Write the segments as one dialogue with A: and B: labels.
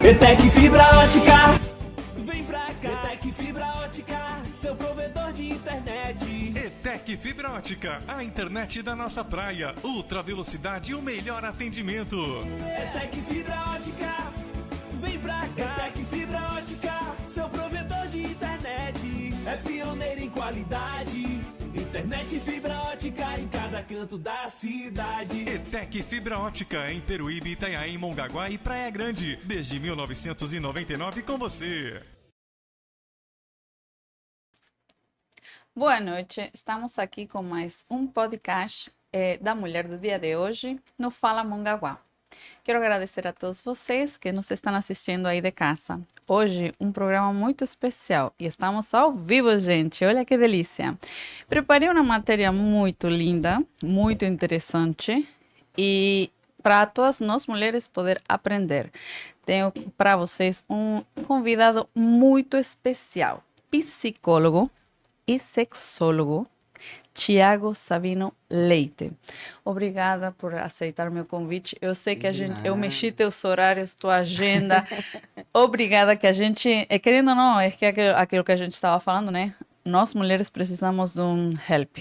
A: ETEC Fibra Ótica, vem pra cá. ETEC Fibra Ótica, seu provedor de internet.
B: ETEC Fibra Ótica, a internet da nossa praia, ultra velocidade e o melhor atendimento.
A: ETEC Fibra Ótica, vem pra cá. ETEC Fibra Ótica, seu provedor de internet. É pioneiro em qualidade, internet fibra ótica em cada canto da cidade.
B: ETEC Fibra Ótica, em Peruíbe, Itanhaém, Mongaguá e Praia Grande, desde 1999 com você.
C: Boa noite, estamos aqui com mais um podcast da Mulher do dia de hoje no Fala Mongaguá. Quero agradecer a todos vocês que nos estão assistindo aí de casa. Hoje, um programa muito especial e estamos ao vivo, gente. Olha que delícia. Preparei uma matéria muito linda, muito interessante e para todas nós mulheres poder aprender. Tenho para vocês um convidado muito especial, psicólogo e sexólogo, Thiago Sabino Leite. Obrigada por aceitar meu convite. Eu sei que eu mexi teus horários, tua agenda. Obrigada que a gente, querendo ou não, é que aquilo que a gente estava falando, né? Nós mulheres precisamos de um help,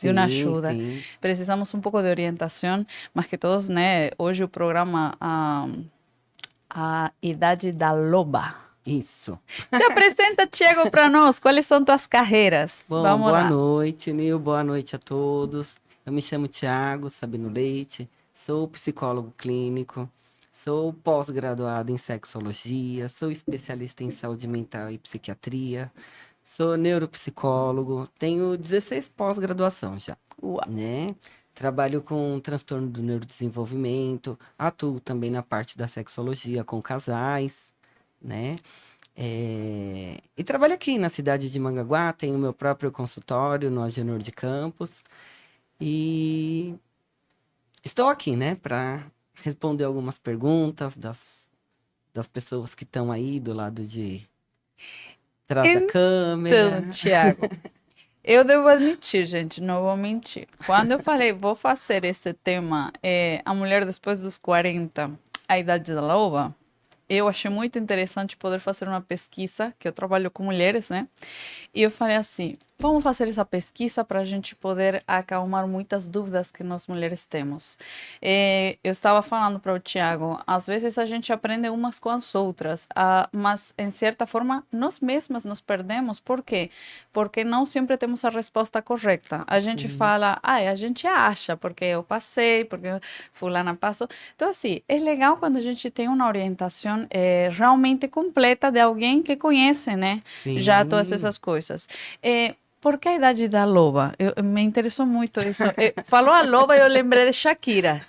C: de uma ajuda. Sim. Precisamos um pouco de orientação, mas que todos, né? Hoje o programa a Idade da Loba.
D: Isso.
C: Se apresenta, Thiago, para nós. Quais são tuas carreiras?
D: Bom,
C: vamos
D: boa
C: lá.
D: Noite, Nil. Boa noite a todos. Eu me chamo Thiago Sabino Leite, sou psicólogo clínico, sou pós-graduado em sexologia, sou especialista em saúde mental e psiquiatria, sou neuropsicólogo, tenho 16 pós-graduação já, né? Trabalho com transtorno do neurodesenvolvimento, atuo também na parte da sexologia com casais, né? E trabalho aqui na cidade de Mongaguá, tenho meu próprio consultório no Agenor de Campos e estou aqui, né, para responder algumas perguntas das pessoas que estão aí do lado de trás da câmera.
C: Então, Thiago, eu devo admitir, gente, não vou mentir. Quando eu falei, vou fazer esse tema, a mulher depois dos 40, a idade da loba, eu achei muito interessante poder fazer uma pesquisa, que eu trabalho com mulheres, né? E eu falei assim, vamos fazer essa pesquisa para a gente poder acalmar muitas dúvidas que nós mulheres temos. Eu estava falando para o Thiago, às vezes a gente aprende umas com as outras, mas, em certa forma, nós mesmas nos perdemos. Por quê? Porque não sempre temos a resposta correta. A gente fala, a gente acha, porque eu passei, porque fulana passou. Então, assim, é legal quando a gente tem uma orientação realmente completa de alguém que conhece, né?
D: Sim.
C: Já todas essas coisas. Por que a idade da loba? Me interessou muito isso. Falou a loba e eu lembrei de Shakira.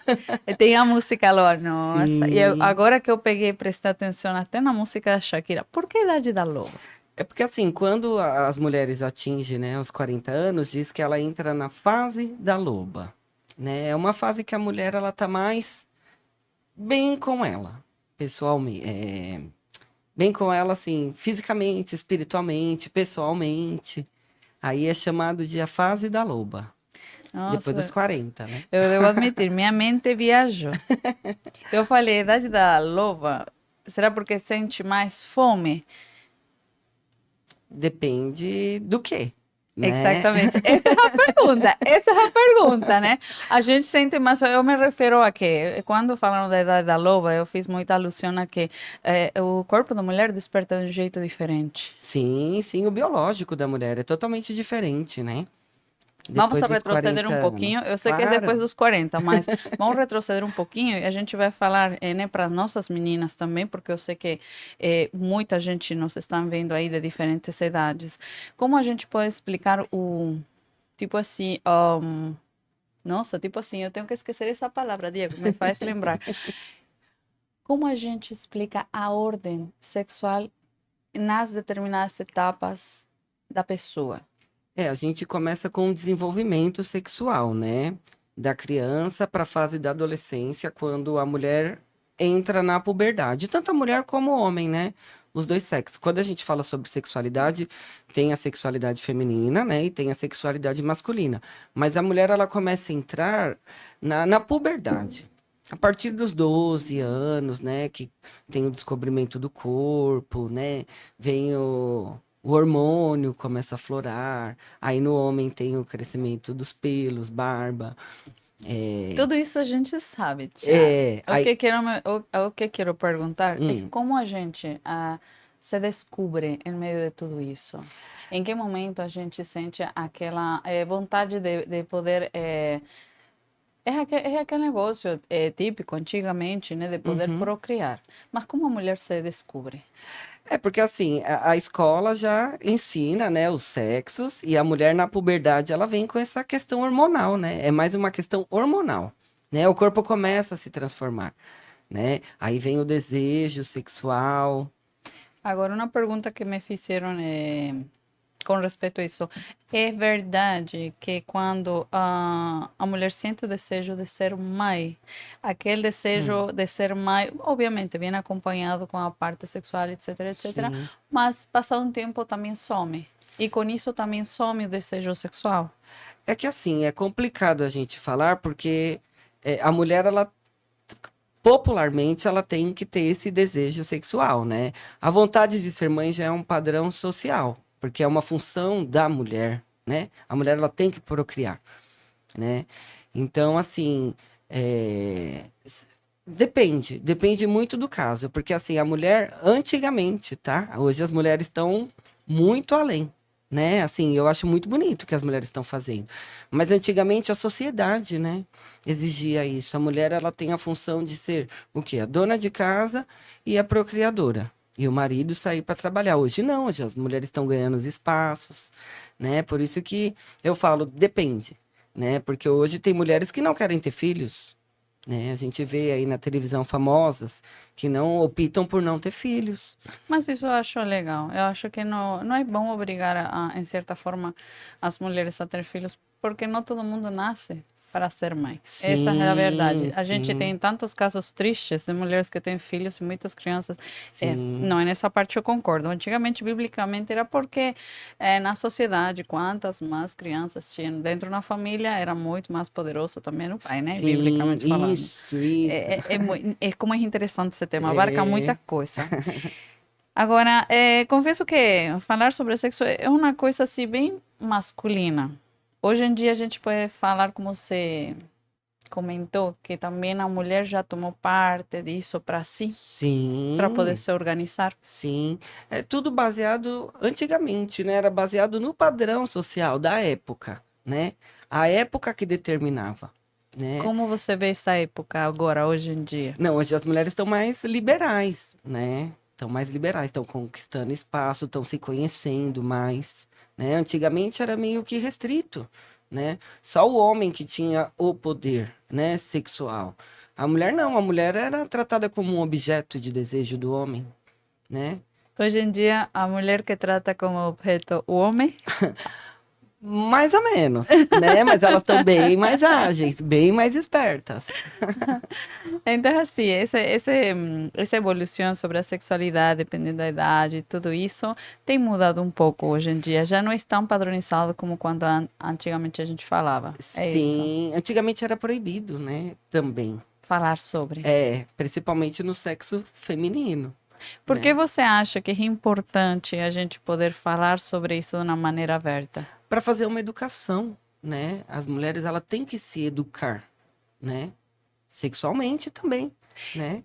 C: Tem a música loba, nossa. E agora que eu peguei e prestei atenção até na música da Shakira. Por que a idade da loba?
D: É porque assim, quando as mulheres atingem, né, os 40 anos, diz que ela entra na fase da loba, né? É uma fase que a mulher, ela tá mais bem com ela, pessoalmente. Bem com ela, assim, fisicamente, espiritualmente, pessoalmente. Aí é chamado de a fase da loba. Nossa, depois dos 40, né?
C: Eu devo admitir, minha mente viajou. Eu falei, a idade da loba, será porque sente mais fome?
D: Depende do quê? Né?
C: Exatamente. Essa é a pergunta, né? A gente sente mais, eu me refiro a que, quando falando da idade da loba, eu fiz muita alusão a que o corpo da mulher desperta de um jeito diferente.
D: Sim, o biológico da mulher é totalmente diferente, né?
C: Vamos retroceder um pouquinho, eu sei que é depois dos 40, mas vamos retroceder um pouquinho e a gente vai falar, né, para nossas meninas também, porque eu sei que muita gente nos está vendo aí de diferentes idades. Como a gente pode explicar tipo assim, nossa, tipo assim, eu tenho que esquecer essa palavra, Diego, me faz lembrar. Como a gente explica a ordem sexual nas determinadas etapas da pessoa?
D: A gente começa com o desenvolvimento sexual, né? Da criança para a fase da adolescência, quando a mulher entra na puberdade. Tanto a mulher como o homem, né? Os dois sexos. Quando a gente fala sobre sexualidade, tem a sexualidade feminina, né? E tem a sexualidade masculina. Mas a mulher, ela começa a entrar na puberdade. A partir dos 12 anos, né, que tem o descobrimento do corpo, né, vem o hormônio começa a florar, aí no homem tem o crescimento dos pelos, barba,
C: Tudo isso a gente sabe, Tiago.
D: é, aí,
C: O que quero perguntar é
D: hum,
C: como a gente se descobre em meio de tudo isso. Em que momento a gente sente aquela vontade de poder. É aquele negócio típico antigamente, né, de poder
D: uhum.
C: procriar. Mas como a mulher se descobre?
D: É porque assim, a escola já ensina, né, os sexos e a mulher na puberdade ela vem com essa questão hormonal, né? É mais uma questão hormonal, né? O corpo começa a se transformar, né? Aí vem o desejo sexual.
C: Agora, uma pergunta que me fizeram com respeito a isso. É verdade que quando a mulher sente o desejo de ser mãe, aquele
D: Hum,
C: desejo de ser mãe, obviamente, vem acompanhado com a parte sexual, etc, etc,
D: sim.
C: mas passado um tempo também some. E com isso também some o desejo sexual.
D: É que assim, é complicado a gente falar porque a mulher ela popularmente ela tem que ter esse desejo sexual, né? A vontade de ser mãe já é um padrão social, porque é uma função da mulher, né? A mulher ela tem que procriar, né? Então, assim, depende muito do caso, porque assim, a mulher, antigamente, tá? Hoje as mulheres estão muito além, né? Assim, eu acho muito bonito o que as mulheres estão fazendo. Mas antigamente a sociedade, né, exigia isso. A mulher, ela tem a função de ser o quê? A dona de casa e a procriadora. E o marido sair para trabalhar. Hoje não, hoje as mulheres estão ganhando os espaços, né? Por isso que eu falo, depende, né? Porque hoje tem mulheres que não querem ter filhos, né? A gente vê aí na televisão famosas que não optam por não ter filhos.
C: Mas isso eu acho legal. Eu acho que não é bom obrigar, em certa forma, as mulheres a ter filhos, porque não todo mundo nasce para ser mãe. Essa é a verdade.
D: Sim,
C: A gente
D: sim,
C: tem tantos casos tristes de mulheres que têm filhos e muitas crianças.
D: sim,
C: Não, nessa parte eu concordo. Antigamente, biblicamente, era porque na sociedade, quantas mais crianças tinham dentro da família, era muito mais poderoso também o pai, né?
D: sim,
C: Biblicamente falando.
D: isso.
C: É como é interessante esse tema, abarca muita
D: É,
C: coisa. Agora, confesso que falar sobre sexo é uma coisa assim bem masculina. Hoje em dia a gente pode falar, como você comentou, que também a mulher já tomou parte disso para si, para poder
D: sim,
C: se organizar.
D: sim. É tudo baseado antigamente, né? Era baseado no padrão social da época, né? A época que determinava, né?
C: Como você vê essa época agora, hoje em dia?
D: Não, hoje as mulheres estão mais liberais, né? Estão mais liberais, estão conquistando espaço, estão se conhecendo mais, né? Antigamente era meio que restrito, né? Só o homem que tinha o poder, né, sexual. A mulher não, a mulher era tratada como um objeto de desejo do homem, né?
C: Hoje em dia, a mulher que trata como objeto o homem.
D: Mais ou menos, né? Mas elas estão bem mais ágeis, bem mais espertas.
C: Então, assim, essa evolução sobre a sexualidade, dependendo da idade, e tudo isso, tem mudado um pouco hoje em dia. Já não é tão padronizado como quando antigamente a gente falava. É isso.
D: Sim, antigamente era proibido, né? Também.
C: Falar sobre.
D: É, principalmente no sexo feminino,
C: Por que
D: né?
C: você acha que é importante a gente poder falar sobre isso de uma maneira aberta?
D: Para fazer uma educação, né? As mulheres ela têm que se educar, né? Sexualmente também, né?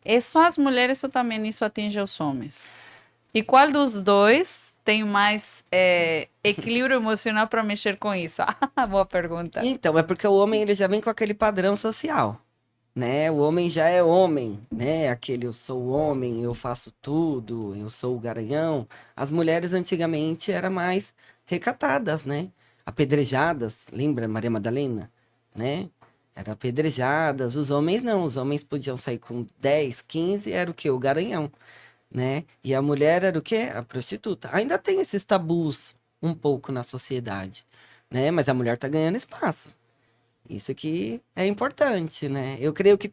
C: É só as mulheres ou também isso atinge os homens? E qual dos dois tem mais equilíbrio emocional para mexer com isso? Boa pergunta.
D: Então, é porque o homem ele já vem com aquele padrão social, né? O homem já é homem, né? Aquele eu sou homem, eu faço tudo, eu sou o garanhão. As mulheres antigamente eram mais recatadas, né? Apedrejadas, lembra Maria Madalena, né? Eram apedrejadas, os homens não, os homens podiam sair com 10, 15, era o quê? O garanhão, né? E a mulher era o quê? A prostituta. Ainda tem esses tabus um pouco na sociedade, né? Mas a mulher tá ganhando espaço. Isso que é importante, né? Eu creio que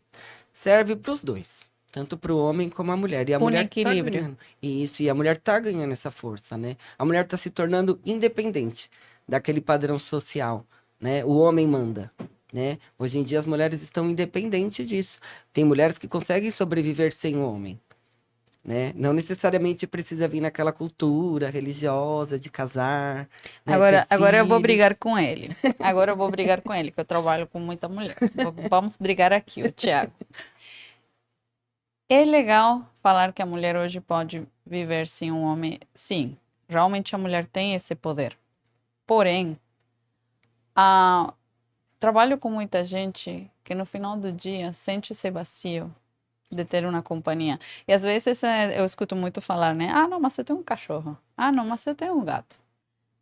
D: serve para os dois, tanto para o homem como a mulher. E a
C: Um
D: mulher tá
C: equilíbrio.
D: ganhando. Isso, e a mulher tá ganhando essa força, né? A mulher tá se tornando independente daquele padrão social, né? O homem manda, né? Hoje em dia as mulheres estão independentes disso. Tem mulheres que conseguem sobreviver sem o homem, né? Não necessariamente precisa vir naquela cultura religiosa de casar, né? Ter
C: Agora eu vou
D: filhos.
C: brigar com ele. Agora eu vou brigar com ele, que eu trabalho com muita mulher. Vamos brigar aqui, o Thiago. É legal falar que a mulher hoje pode viver sem um homem. Sim, realmente a mulher tem esse poder. Porém, trabalho com muita gente que no final do dia sente esse vazio de ter uma companhia. E às vezes eu escuto muito falar, né? Ah, não, mas eu tenho um cachorro. Ah, não, mas eu tenho um gato.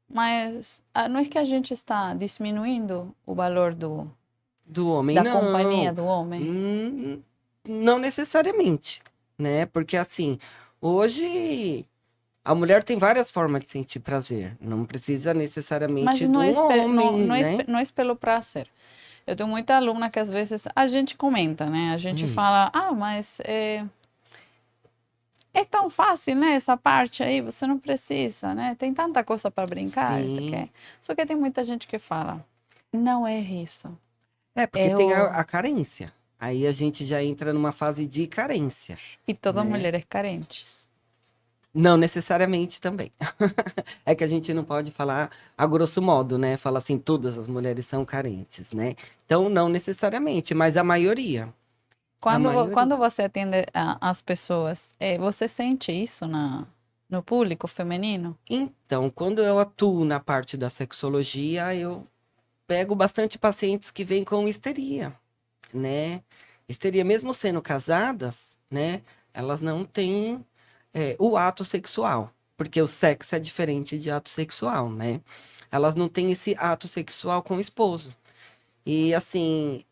C: Mas não é que a gente está diminuindo o valor
D: Do homem,
C: da
D: não.
C: companhia do homem?
D: Não necessariamente, né? Porque assim, hoje a mulher tem várias formas de sentir prazer. Não precisa
C: Mas
D: necessariamente de
C: não é,
D: um homem, né?
C: não é pelo prazer. Eu tenho muita aluna que às vezes a gente comenta, né? A gente fala, mas é tão fácil, né? Essa parte aí, você não precisa, né? Tem tanta coisa para brincar. Você
D: Sim.
C: quer. Só que tem muita gente que fala, não é isso.
D: É, porque
C: É
D: tem
C: o...
D: a carência. Aí a gente já entra numa fase de carência.
C: E toda
D: né?
C: mulher é carente.
D: Não necessariamente também. É que a gente não pode falar a grosso modo, né? Falar assim, todas as mulheres são carentes, né? Então, não necessariamente, mas a maioria.
C: Quando você atende as pessoas, você sente isso no público feminino?
D: Então, quando eu atuo na parte da sexologia, eu pego bastante pacientes que vêm com histeria, né? Histeria, mesmo sendo casadas, né? Elas não têm o ato sexual, porque o sexo é diferente de ato sexual, né? Elas não têm esse ato sexual com o esposo. E assim,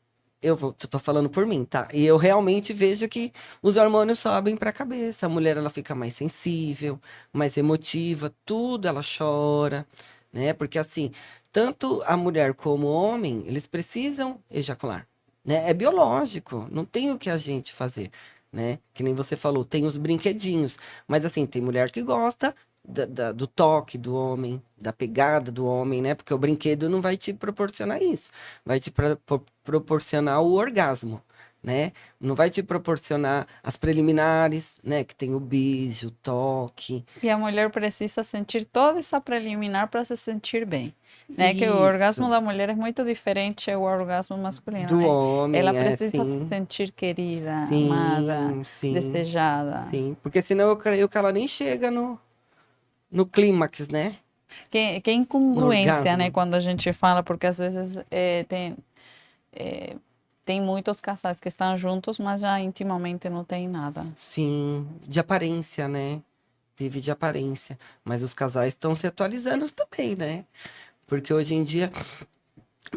D: tô falando por mim, tá? E eu realmente vejo que os hormônios sobem para a cabeça. A mulher, ela fica mais sensível, mais emotiva, tudo ela chora, né? Porque assim, tanto a mulher como o homem, eles precisam ejacular, né? É biológico, não tem o que a gente fazer, né? Que nem você falou, tem os brinquedinhos, mas assim, tem mulher que gosta do toque do homem, da pegada do homem, né? Porque o brinquedo não vai te proporcionar isso. Vai te proporcionar o orgasmo, né? Não vai te proporcionar as preliminares, né? Que tem o beijo, o toque.
C: E a mulher precisa sentir toda essa preliminar para se sentir bem, né? Que o orgasmo
D: Isso.
C: da mulher é muito diferente ao orgasmo masculino,
D: Do
C: né?
D: homem,
C: Ela precisa se
D: sim.
C: sentir querida,
D: Sim,
C: amada,
D: sim,
C: desejada.
D: sim. Porque senão eu creio que ela nem chega no clímax, né?
C: Que
D: No
C: incongruência, né?
D: orgasmo.
C: Quando a gente fala, porque às vezes tem muitos casais que estão juntos, mas já intimamente não tem nada.
D: Sim, de aparência, né? Vive de aparência. Mas os casais estão se atualizando também, né? Porque hoje em dia,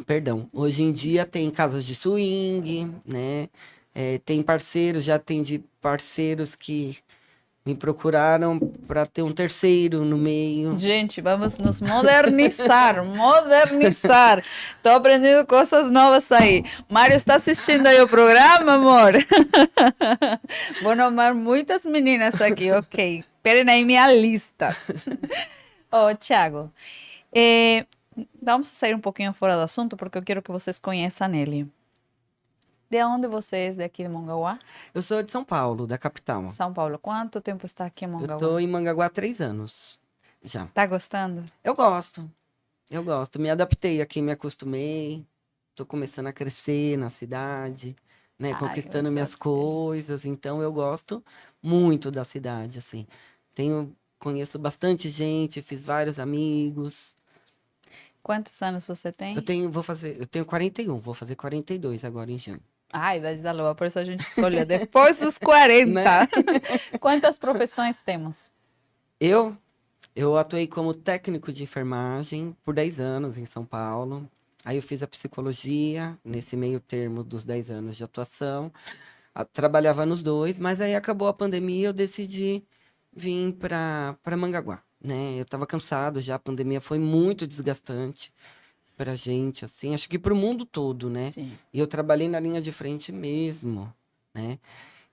D: perdão, hoje em dia tem casas de swing, né? Tem parceiros, já atendi parceiros que me procuraram para ter um terceiro no meio.
C: Gente, vamos nos modernizar, modernizar. Tô aprendendo coisas novas aí. Mário está assistindo aí o programa, amor? Vou nomar muitas meninas aqui, ok. Esperem aí minha lista. Ô, Thiago, vamos sair um pouquinho fora do assunto, porque eu quero que vocês conheçam ele. De onde você é daqui de Mongaguá?
D: Eu sou de São Paulo, da capital.
C: São Paulo. Quanto tempo está aqui em
D: Eu
C: Mongaguá?
D: tô em Mongaguá há 3 anos já.
C: Tá gostando?
D: Eu gosto. Eu gosto. Me adaptei aqui, me acostumei. Tô começando a crescer na cidade, né?
C: Ai,
D: Conquistando
C: você
D: minhas
C: seja.
D: coisas. Então eu gosto muito da cidade, assim. Conheço bastante gente, fiz vários amigos.
C: Quantos anos você tem?
D: Eu tenho 41, vou fazer 42 agora em junho.
C: Ah, idade da lua, por isso a gente escolheu depois dos 40.
D: Né?
C: Quantas profissões temos?
D: Eu atuei como técnico de enfermagem por 10 anos em São Paulo. Aí eu fiz a psicologia, nesse meio termo dos 10 anos de atuação. Trabalhava nos dois, mas aí acabou a pandemia e eu decidi vir para Mangaguá, né? Eu estava cansado já, a pandemia foi muito desgastante pra gente, assim, acho que pro mundo todo, né?
C: Sim.
D: E eu trabalhei na linha de frente mesmo, né?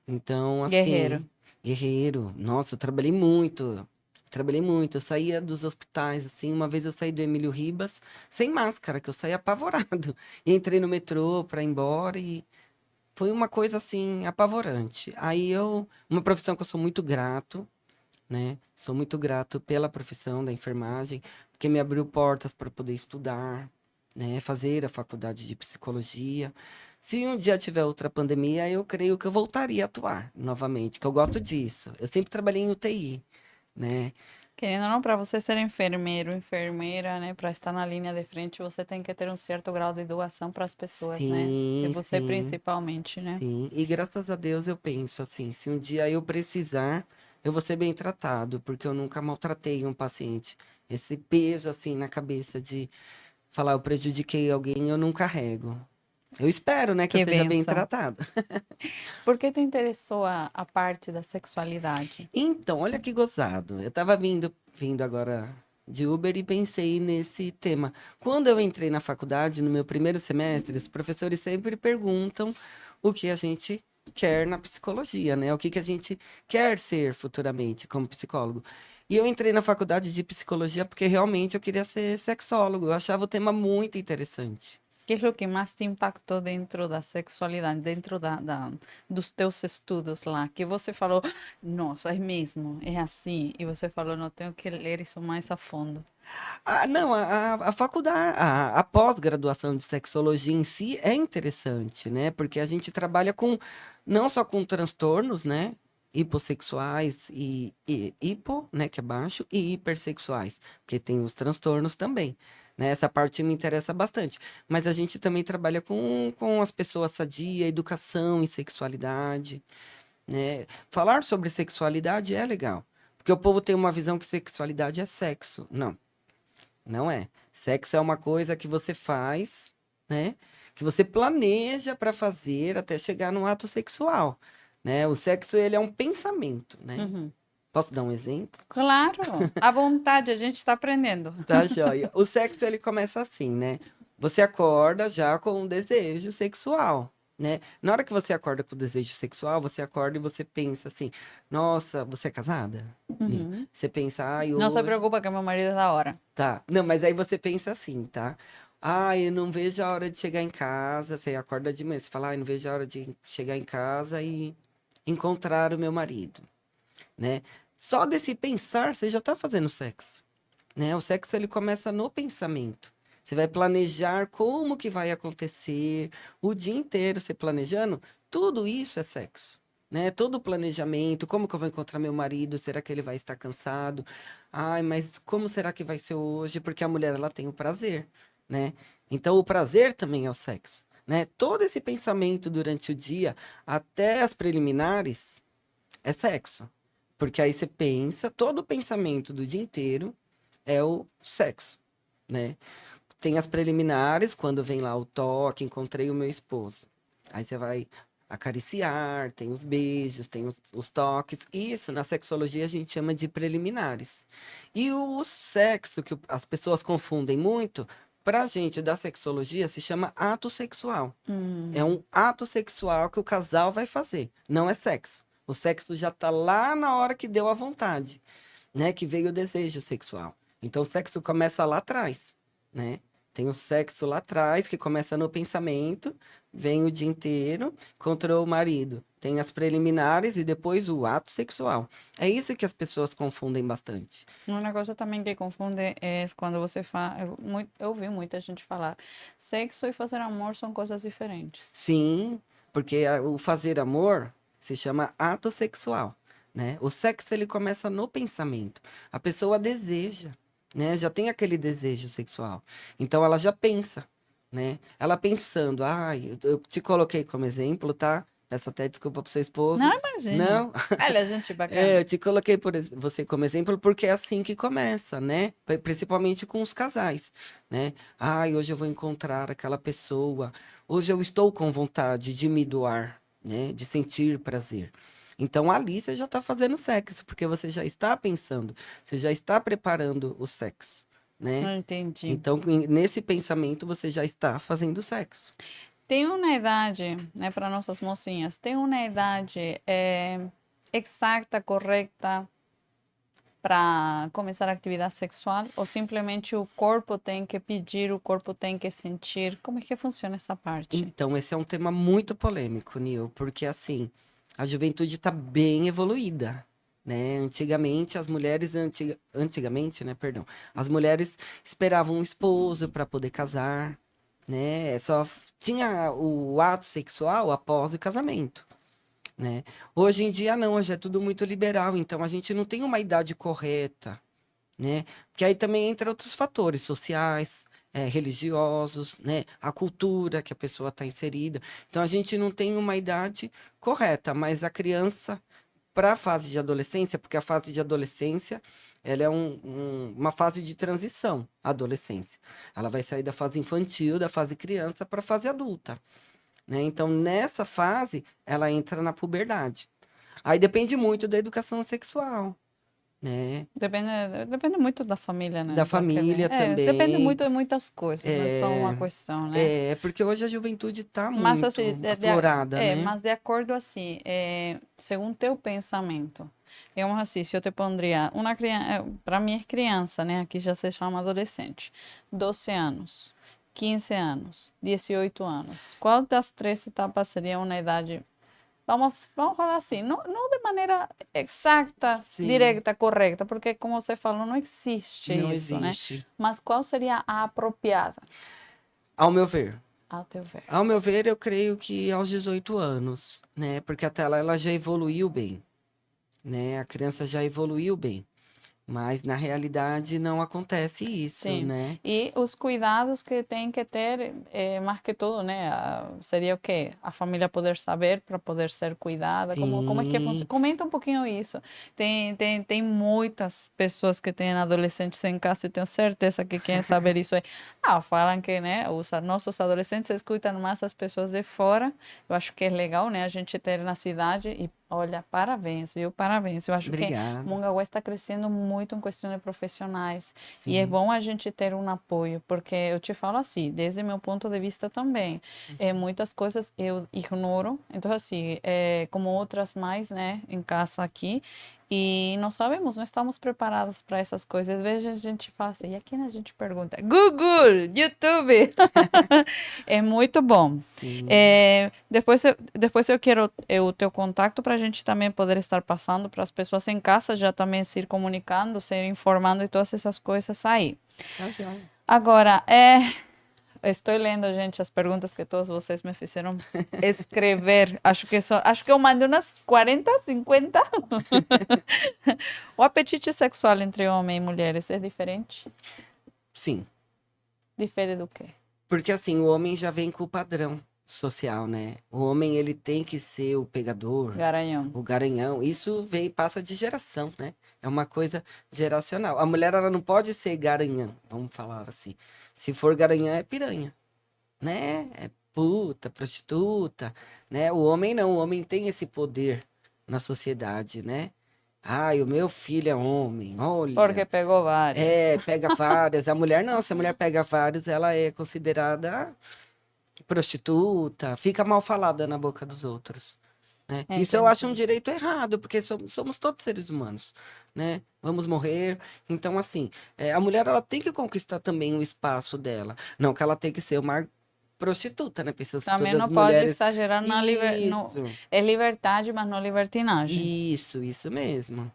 D: Então, assim,
C: Guerreiro.
D: guerreiro. Nossa, eu trabalhei muito. Trabalhei muito, eu saía dos hospitais, assim, uma vez eu saí do Emílio Ribas sem máscara, que eu saí apavorado. E entrei no metrô para ir embora e foi uma coisa, assim, apavorante. Uma profissão que eu sou muito grato, né? Sou muito grato pela profissão da enfermagem, porque me abriu portas para poder estudar, né? Fazer a faculdade de psicologia. Se um dia tiver outra pandemia, eu creio que eu voltaria a atuar novamente, que eu gosto disso. Eu sempre trabalhei em UTI, né?
C: Querendo ou não, para você ser enfermeiro, enfermeira, né, para estar na linha de frente, você tem que ter um certo grau de doação para as pessoas, né? E
D: Sim,
C: você
D: sim,
C: principalmente, né?
D: sim. E graças a Deus eu penso assim, se um dia eu precisar, eu vou ser bem tratado, porque eu nunca maltratei um paciente. Esse peso assim na cabeça de falar eu prejudiquei alguém, eu não carrego. Eu espero, né, que eu
C: Que
D: seja bem
C: benção.
D: tratado.
C: Por que te interessou a parte da sexualidade?
D: Então, olha que gozado. Eu tava vindo agora de Uber e pensei nesse tema. Quando eu entrei na faculdade, no meu primeiro semestre, os professores sempre perguntam o que a gente quer na psicologia, né? O que que a gente quer ser futuramente como psicólogo. E eu entrei na faculdade de psicologia porque realmente eu queria ser sexólogo. Eu achava o tema muito interessante.
C: Que é o que mais te impactou dentro da sexualidade, dentro dos teus estudos lá? Que você falou, nossa, é mesmo, é assim. E você falou, não, tenho que ler isso mais a fundo.
D: Ah, não, a faculdade, a pós-graduação de sexologia em si é interessante, né? Porque a gente trabalha com, não só com transtornos, né? Hipossexuais e hipo, né? Que é baixo, e hipersexuais, porque tem os transtornos também, né? Essa parte me interessa bastante. Mas a gente também trabalha com as pessoas sadia, educação em sexualidade, né? Falar sobre sexualidade é legal, porque o povo tem uma visão que sexualidade é sexo. Não. Não é. Sexo é uma coisa que você faz, né? Que você planeja para fazer até chegar no ato sexual, né? O sexo, ele é um pensamento, né?
C: Uhum.
D: Posso dar um exemplo?
C: Claro, à vontade, a gente está aprendendo.
D: Tá, joia. O sexo, ele começa assim, né? Você acorda já com um desejo sexual, né? Na hora que você acorda com o desejo sexual, você acorda e você pensa assim, nossa, você é casada?
C: Uhum.
D: Você pensa, ai,
C: Não se
D: hoje...
C: preocupa que meu marido é da hora.
D: Tá. Não, mas aí você pensa assim, tá? Ah, eu não vejo a hora de chegar em casa. Você acorda de manhã, você fala, ah, eu não vejo a hora de chegar em casa e encontrar o meu marido, né? Só desse pensar, você já tá fazendo sexo, né? O sexo, ele começa no pensamento. Você vai planejar como que vai acontecer, o dia inteiro você planejando, tudo isso é sexo, né? Todo o planejamento, como que eu vou encontrar meu marido, será que ele vai estar cansado? Ai, mas como será que vai ser hoje? Porque a mulher, ela tem o prazer, né? Então, o prazer também é o sexo, né? Todo esse pensamento durante o dia, até as preliminares, é sexo. Porque aí você pensa, todo o pensamento do dia inteiro é o sexo, né? Tem as preliminares, quando vem lá o toque, encontrei o meu esposo. Aí você vai acariciar, tem os beijos, tem os toques. Isso, na sexologia, a gente chama de preliminares. E o sexo, que as pessoas confundem muito, pra gente da sexologia, se chama ato sexual. É um ato sexual que o casal vai fazer, não é sexo. O sexo já tá lá na hora que deu a vontade, né? Que veio o desejo sexual. Então o sexo começa lá atrás, né? Tem o sexo lá atrás, que começa no pensamento, vem o dia inteiro contra o marido. Tem as preliminares e depois o ato sexual. É isso que as pessoas confundem bastante.
C: Uma coisa também que confunde é quando você fala. Eu ouvi muita gente falar: sexo e fazer amor são coisas diferentes.
D: Sim, porque o fazer amor se chama ato sexual, né? O sexo ele começa no pensamento. A pessoa deseja, né? Já tem aquele desejo sexual. Então ela já pensa, né? Ela pensando, ai, eu te coloquei como exemplo, tá? Peço até desculpa pro seu esposo.
C: Não, imagina.
D: Não,
C: Olha, é gente
D: é, eu
C: bacana.
D: te coloquei você como exemplo porque é assim que começa, né? Principalmente com os casais, né? Ai, hoje eu vou encontrar aquela pessoa. Hoje eu estou com vontade de me doar, né? De sentir prazer. Então ali você já está fazendo sexo, porque você já está pensando, você já está preparando o sexo, né?
C: Não entendi.
D: Então, nesse pensamento, você já está fazendo sexo.
C: Tem uma idade, né, para nossas mocinhas, tem uma idade exata, correta, para começar a atividade sexual? Ou simplesmente o corpo tem que pedir, o corpo tem que sentir? Como é que funciona essa parte?
D: Então, esse é um tema muito polêmico, Nil, porque assim, a juventude está bem evoluída, né? Antigamente, as mulheres, antigamente, né, perdão, as mulheres esperavam um esposo para poder casar, né? Só tinha o ato sexual após o casamento, né? Hoje em dia não, hoje é tudo muito liberal, então a gente não tem uma idade correta, né? Porque aí também entra outros fatores sociais, religiosos, né? A cultura que a pessoa está inserida. Então a gente não tem uma idade correta, mas a criança, para a fase de adolescência, porque a fase de adolescência, ela é uma fase de transição, a adolescência. Ela vai sair da fase infantil, da fase criança, para a fase adulta, né? Então, nessa fase, ela entra na puberdade. Aí depende muito da educação sexual, né?
C: Depende muito da família, né?
D: Da família
C: Depende
D: também.
C: muito de muitas coisas, não é só uma questão, né?
D: Porque hoje a juventude está
C: Mas
D: muito
C: assim,
D: aflorada, né?
C: mas de acordo assim, segundo teu pensamento, digamos assim, se eu te pondria uma criança, para mim é criança, né? Aqui já se chama adolescente, 12 anos, 15 anos, 18 anos. Qual das três etapas seria uma idade? Vamos falar assim, não de maneira exata,
D: Sim.
C: direta, correta, porque como você falou, não existe
D: Não
C: isso, né?
D: existe.
C: Mas qual seria a apropriada,
D: Ao meu ver.
C: ao teu ver?
D: Ao meu ver, eu creio que aos 18 anos, né? Porque até lá ela já evoluiu bem, né? A criança já evoluiu bem. Mas na realidade não acontece isso,
C: Sim.
D: né?
C: E os cuidados que tem que ter, mais que tudo, né? Seria o quê? A família poder saber para poder ser cuidada. Como é que funciona?
D: Sim.
C: Comenta um pouquinho isso. Tem muitas pessoas que têm adolescentes em casa, eu tenho certeza que querem saber isso aí. Falam que, né, os nossos adolescentes escutam mais as pessoas de fora. Eu acho que é legal, né, a gente ter na cidade e olha, parabéns, viu? Parabéns. Eu acho que
D: Obrigado.
C: Mongaguá está crescendo muito em questões de profissionais. E é
D: Sim.
C: bom a gente ter um apoio, porque eu te falo assim, desde meu ponto de vista também, muitas coisas eu ignoro, então assim, como outras mais, né, em casa aqui, e não sabemos, não estamos preparados para essas coisas. Às vezes a gente fala assim, e aqui a gente pergunta, Google, YouTube, é muito bom.
D: Sim.
C: Depois eu quero o teu contato para a gente também poder estar passando para as pessoas em casa, já também se ir comunicando, se ir informando e todas essas coisas aí.
D: Tá joia.
C: Agora, estou lendo, gente, as perguntas que todos vocês me fizeram escrever. Acho que eu mandei umas 40, 50. O apetite sexual entre homem e mulheres é diferente?
D: Sim.
C: Difere do quê?
D: Porque assim, o homem já vem com o padrão social, né? O homem, ele tem que ser o pegador,
C: Garanhão.
D: o garanhão. Isso vem, passa de geração, né? É uma coisa geracional. A mulher, ela não pode ser garanhão, vamos falar assim. Se for garanhão, é piranha, né? É puta, prostituta, né? O homem não, o homem tem esse poder na sociedade, né? Ai, o meu filho é homem, olha.
C: Porque pegou várias.
D: Pega várias. A mulher não, se a mulher pega várias, ela é considerada prostituta, fica mal falada na boca dos outros, né? Isso eu acho um direito errado, porque somos todos seres humanos, né? Vamos morrer. Então, assim, a mulher, ela tem que conquistar também o espaço dela. Não que ela tem que ser uma prostituta, né? Pessoas,
C: Também
D: todas
C: não pode
D: mulheres...
C: exagerar na é liberdade, mas não libertinagem.
D: Isso mesmo.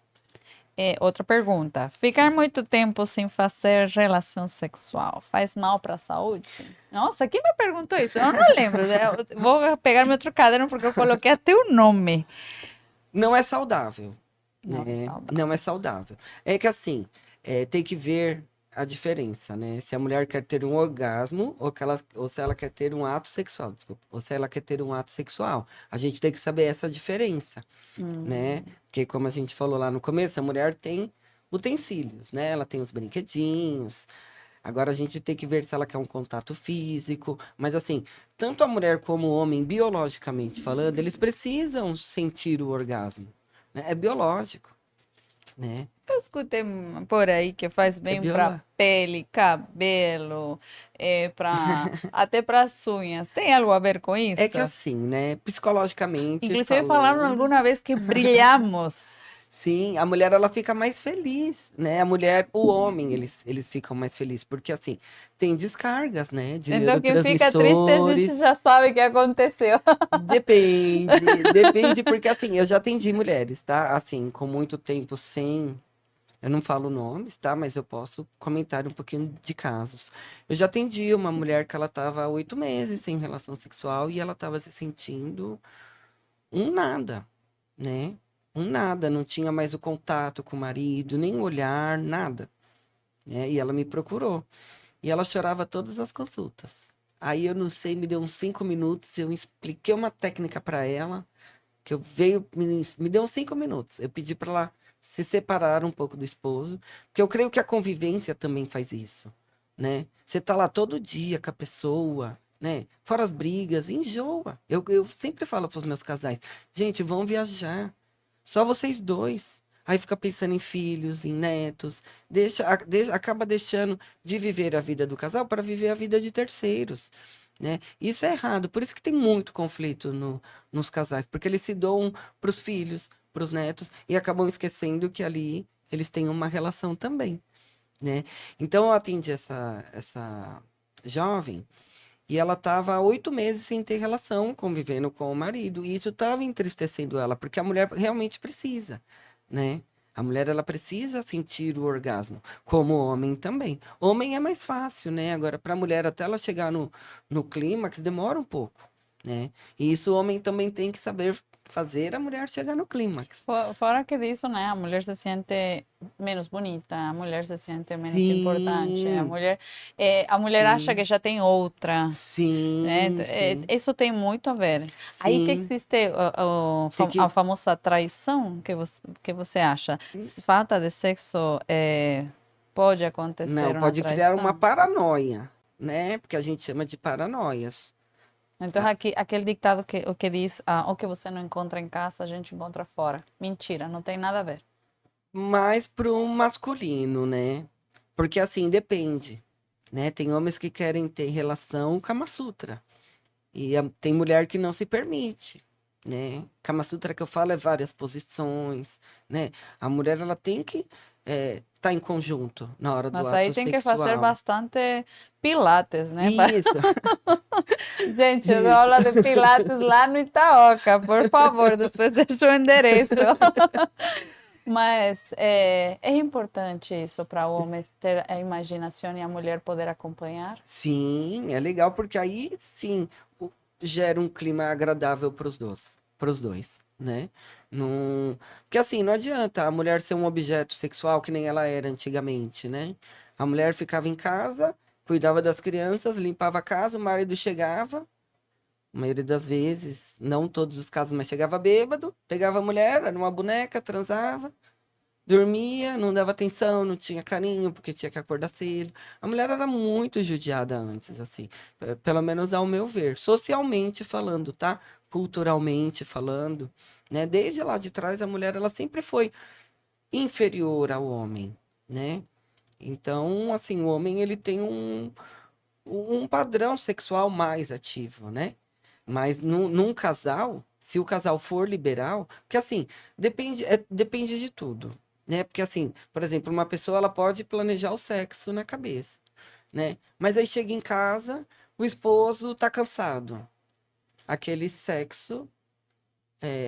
C: Outra pergunta. Ficar muito tempo sem fazer relação sexual faz mal para a saúde? Nossa, quem me perguntou isso? Eu não lembro. Eu vou pegar meu outro caderno porque eu coloquei até o nome.
D: Não é saudável.
C: Não
D: né?
C: é saudável.
D: Não é saudável. É que assim, tem que ver a diferença, né? Se a mulher quer ter um orgasmo ou se ela quer ter um ato sexual, desculpa. Ou se ela quer ter um ato sexual. A gente tem que saber essa diferença, né? Porque como a gente falou lá no começo, a mulher tem utensílios, né? Ela tem os brinquedinhos. Agora a gente tem que ver se ela quer um contato físico. Mas assim, tanto a mulher como o homem, biologicamente falando, eles precisam sentir o orgasmo, né? É biológico, né?
C: Eu escutei por aí que faz bem para pele, cabelo, até para as unhas. Tem algo a ver com isso?
D: É que assim, né? Psicologicamente
C: Inclusive falaram alguma vez que brilhamos.
D: Sim, a mulher ela fica mais feliz, né? A mulher, o homem, eles ficam mais felizes, porque assim, tem descargas, né? De
C: Então, quem fica triste, a
D: neurotransmissores.
C: gente já sabe o que aconteceu.
D: Depende, porque assim, eu já atendi mulheres, tá? Assim, com muito tempo sem. Eu não falo nomes, tá? Mas eu posso comentar um pouquinho de casos. Eu já atendi uma mulher que ela estava há 8 meses sem relação sexual e ela estava se sentindo um nada, né? Um nada, não tinha mais o contato com o marido, nem o olhar, nada, né? E ela me procurou. E ela chorava todas as consultas. Aí eu não sei, me deu uns 5 minutos, eu expliquei uma técnica para ela, que eu veio, me deu uns 5 minutos. Eu pedi para ela se separar um pouco do esposo, porque eu creio que a convivência também faz isso, né? Você tá lá todo dia com a pessoa, né? Fora as brigas, enjoa. Eu sempre falo para os meus casais, gente, vão viajar, só vocês dois. Aí fica pensando em filhos, em netos, acaba deixando de viver a vida do casal para viver a vida de terceiros, né? Isso é errado, por isso que tem muito conflito nos casais, porque eles se doam para os filhos, para os netos, e acabam esquecendo que ali eles têm uma relação também, né? Então eu atendi essa jovem e ela estava há 8 meses sem ter relação, convivendo com o marido, e isso estava entristecendo ela, porque a mulher realmente precisa, né? A mulher, ela precisa sentir o orgasmo, como o homem também. Homem é mais fácil, né? Agora, para a mulher, até ela chegar no clímax, demora um pouco, né? E isso o homem também tem que saber fazer a mulher chegar no clímax.
C: Fora que disso, né? A mulher se sente menos bonita, a mulher se sente menos importante,
D: Sim,
C: a mulher acha que
D: sim,
C: já tem outra, né?
D: sim, sim,
C: Isso tem muito a ver. Aí que
D: sim.
C: existe
D: Tem
C: a
D: que...
C: famosa traição que você acha? Falta de sexo pode
D: Não,
C: acontecer uma
D: pode criar uma
C: traição?
D: paranoia, né? Porque a gente chama de paranoias.
C: Então, aquele ditado o que diz, o que você não encontra em casa, a gente encontra fora. Mentira, não tem nada a ver.
D: Mais pro masculino, né? Porque assim, depende, né? Tem homens que querem ter relação Kama Sutra. E tem mulher que não se permite, né? Kama Sutra que eu falo é várias posições, né? A mulher, ela tem que estar em conjunto na hora do
C: Mas aí
D: ato
C: tem que fazer
D: sexual.
C: bastante pilates, né?
D: Isso,
C: Gente, eu dou
D: isso.
C: aula de pilates lá no Itaoca, por favor, depois deixa o endereço. Mas é importante isso para homens ter a imaginação e a mulher poder acompanhar.
D: Sim, é legal porque aí sim gera um clima agradável para os dois, né? Não... Porque assim, não adianta a mulher ser um objeto sexual que nem ela era antigamente, né? A mulher ficava em casa, cuidava das crianças, limpava a casa, o marido chegava, a maioria das vezes, não todos os casos, mas chegava bêbado, pegava a mulher, era uma boneca, transava. Dormia, não dava atenção, não tinha carinho, porque tinha que acordar cedo. A mulher era muito judiada antes, assim, pelo menos ao meu ver, socialmente falando, tá? Culturalmente falando, né? Desde lá de trás, a mulher, ela sempre foi inferior ao homem, né? Então, assim, o homem, ele tem um padrão sexual mais ativo, né? Mas num casal, se o casal for liberal, porque assim, depende de tudo, né? Porque assim, por exemplo, uma pessoa ela pode planejar o sexo na cabeça, né? Mas aí chega em casa, o esposo tá cansado. Aquele sexo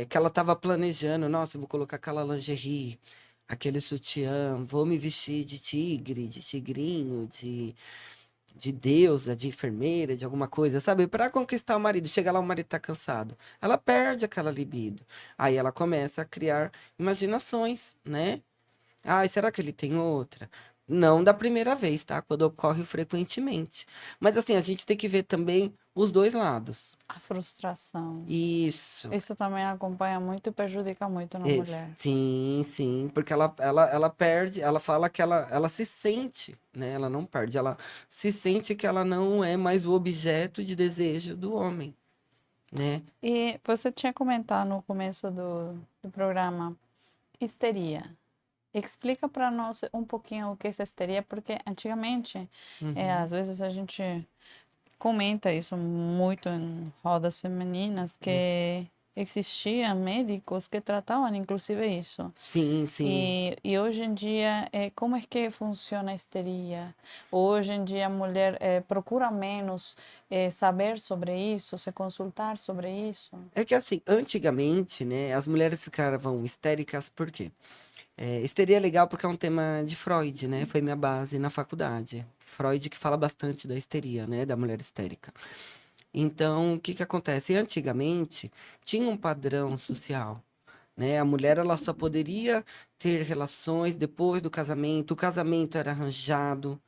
D: que ela tava planejando, nossa, eu vou colocar aquela lingerie, aquele sutiã, vou me vestir de tigre, de tigrinho, de deusa, de enfermeira, de alguma coisa, sabe? Para conquistar o marido. Chega lá, o marido tá cansado. Ela perde aquela libido. Aí ela começa a criar imaginações, né? Ai, será que ele tem outra? Não da primeira vez, tá? Quando ocorre frequentemente. Mas assim, a gente tem que ver também os dois lados.
C: A frustração.
D: Isso.
C: Isso também acompanha muito e prejudica muito na mulher.
D: Sim, sim, porque ela perde, ela fala que ela se sente, né? Ela não perde, ela se sente que ela não é mais o objeto de desejo do homem, né?
C: E você tinha comentado no começo do programa histeria. Explica para nós um pouquinho o que é essa histeria, porque antigamente,
D: Uhum,
C: às vezes a gente comenta isso muito em rodas femininas,
D: uhum.
C: que existiam médicos que tratavam inclusive isso.
D: Sim, sim.
C: E hoje em dia, como é que funciona a histeria? Hoje em dia a mulher procura menos saber sobre isso, se consultar sobre isso?
D: É que assim, antigamente, né, as mulheres ficavam histéricas por quê? Histeria é legal porque é um tema de Freud, né? Foi minha base na faculdade. Freud que fala bastante da histeria, né? Da mulher histérica. Então, o que que acontece? Antigamente, tinha um padrão social, né? A mulher, ela só poderia ter relações depois do casamento. O casamento era arranjado,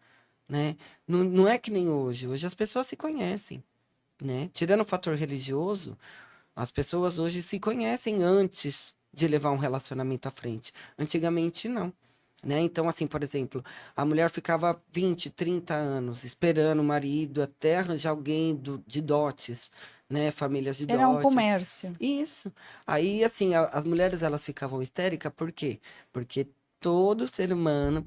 D: né? Não, não é que nem hoje. Hoje as pessoas se conhecem, né? Tirando o fator religioso, as pessoas hoje se conhecem antes de levar um relacionamento à frente. Antigamente, não. Né? Então, assim, por exemplo, a mulher ficava 20, 30 anos esperando o marido até arranjar alguém de dotes, né? Famílias de
C: Era um
D: dotes.
C: comércio.
D: Isso. Aí, assim, as mulheres, elas ficavam histéricas, por quê? Porque todo ser humano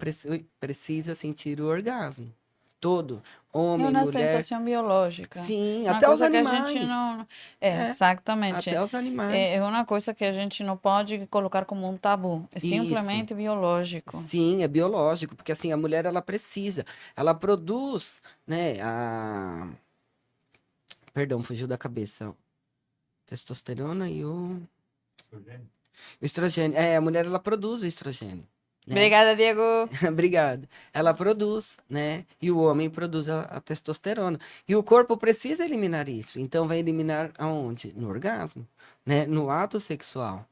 D: precisa sentir o orgasmo. Todo.
C: É
D: Homem,
C: uma
D: mulher.
C: sensação biológica.
D: Sim,
C: Uma
D: até os
C: coisa que a gente
D: animais.
C: não.
D: É,
C: Exatamente.
D: até os
C: É
D: animais.
C: uma coisa que a gente não pode colocar como um tabu. É
D: Isso.
C: simplesmente biológico.
D: Sim, é biológico, porque assim, a mulher ela precisa, ela produz, né, perdão, fugiu da cabeça. Testosterona e o estrogênio. A mulher ela produz o estrogênio, né?
C: Obrigada, Diego.
D: Obrigado. Ela produz, né? E o homem produz a testosterona. E o corpo precisa eliminar isso. Então vai eliminar aonde? No orgasmo, né? No ato sexual,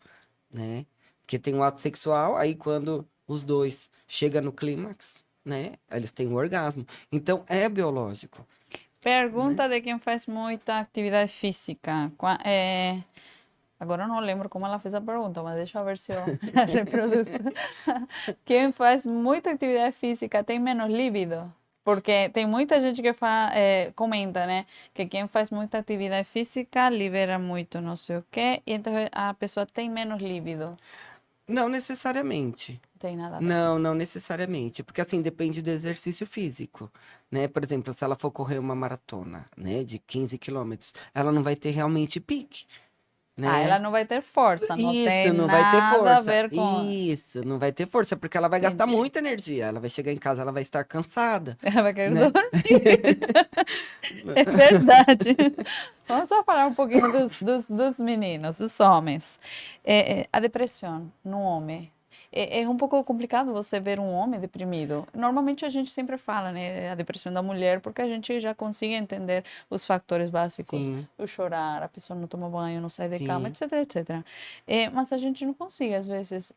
D: né? Porque tem um ato sexual, aí quando os dois chegam no clímax, né? Eles têm um orgasmo. Então é biológico, né?
C: Pergunta de quem faz muita atividade física. Agora eu não lembro como ela fez a pergunta, mas deixa eu ver se eu reproduzo. Quem faz muita atividade física tem menos líbido? Porque tem muita gente que comenta, né? Que quem faz muita atividade física libera muito não sei o quê, e então a pessoa tem menos líbido.
D: Não necessariamente.
C: Não tem nada a ver.
D: Não, não necessariamente, porque assim depende do exercício físico, né? Por exemplo, se ela for correr uma maratona, né, de 15 quilômetros, ela não vai ter realmente pique,
C: Ah,
D: né?
C: ela não vai ter força, não tem
D: Isso, não vai ter
C: nada a
D: força.
C: ver com.
D: Isso, não vai ter força, porque ela vai gastar
C: Entendi.
D: muita energia. Ela vai chegar em casa, ela vai estar cansada,
C: Ela vai querer
D: né?
C: dormir. É verdade. Vamos só falar um pouquinho dos meninos, dos homens. A depressão no homem. É um pouco complicado você ver um homem deprimido. Normalmente a gente sempre fala, né, a depressão da mulher, porque a gente já consegue entender os fatores básicos.
D: Sim,
C: O chorar, a pessoa não toma banho, não sai da cama,
D: sim.
C: etc, etc. Mas a gente não consegue, às vezes,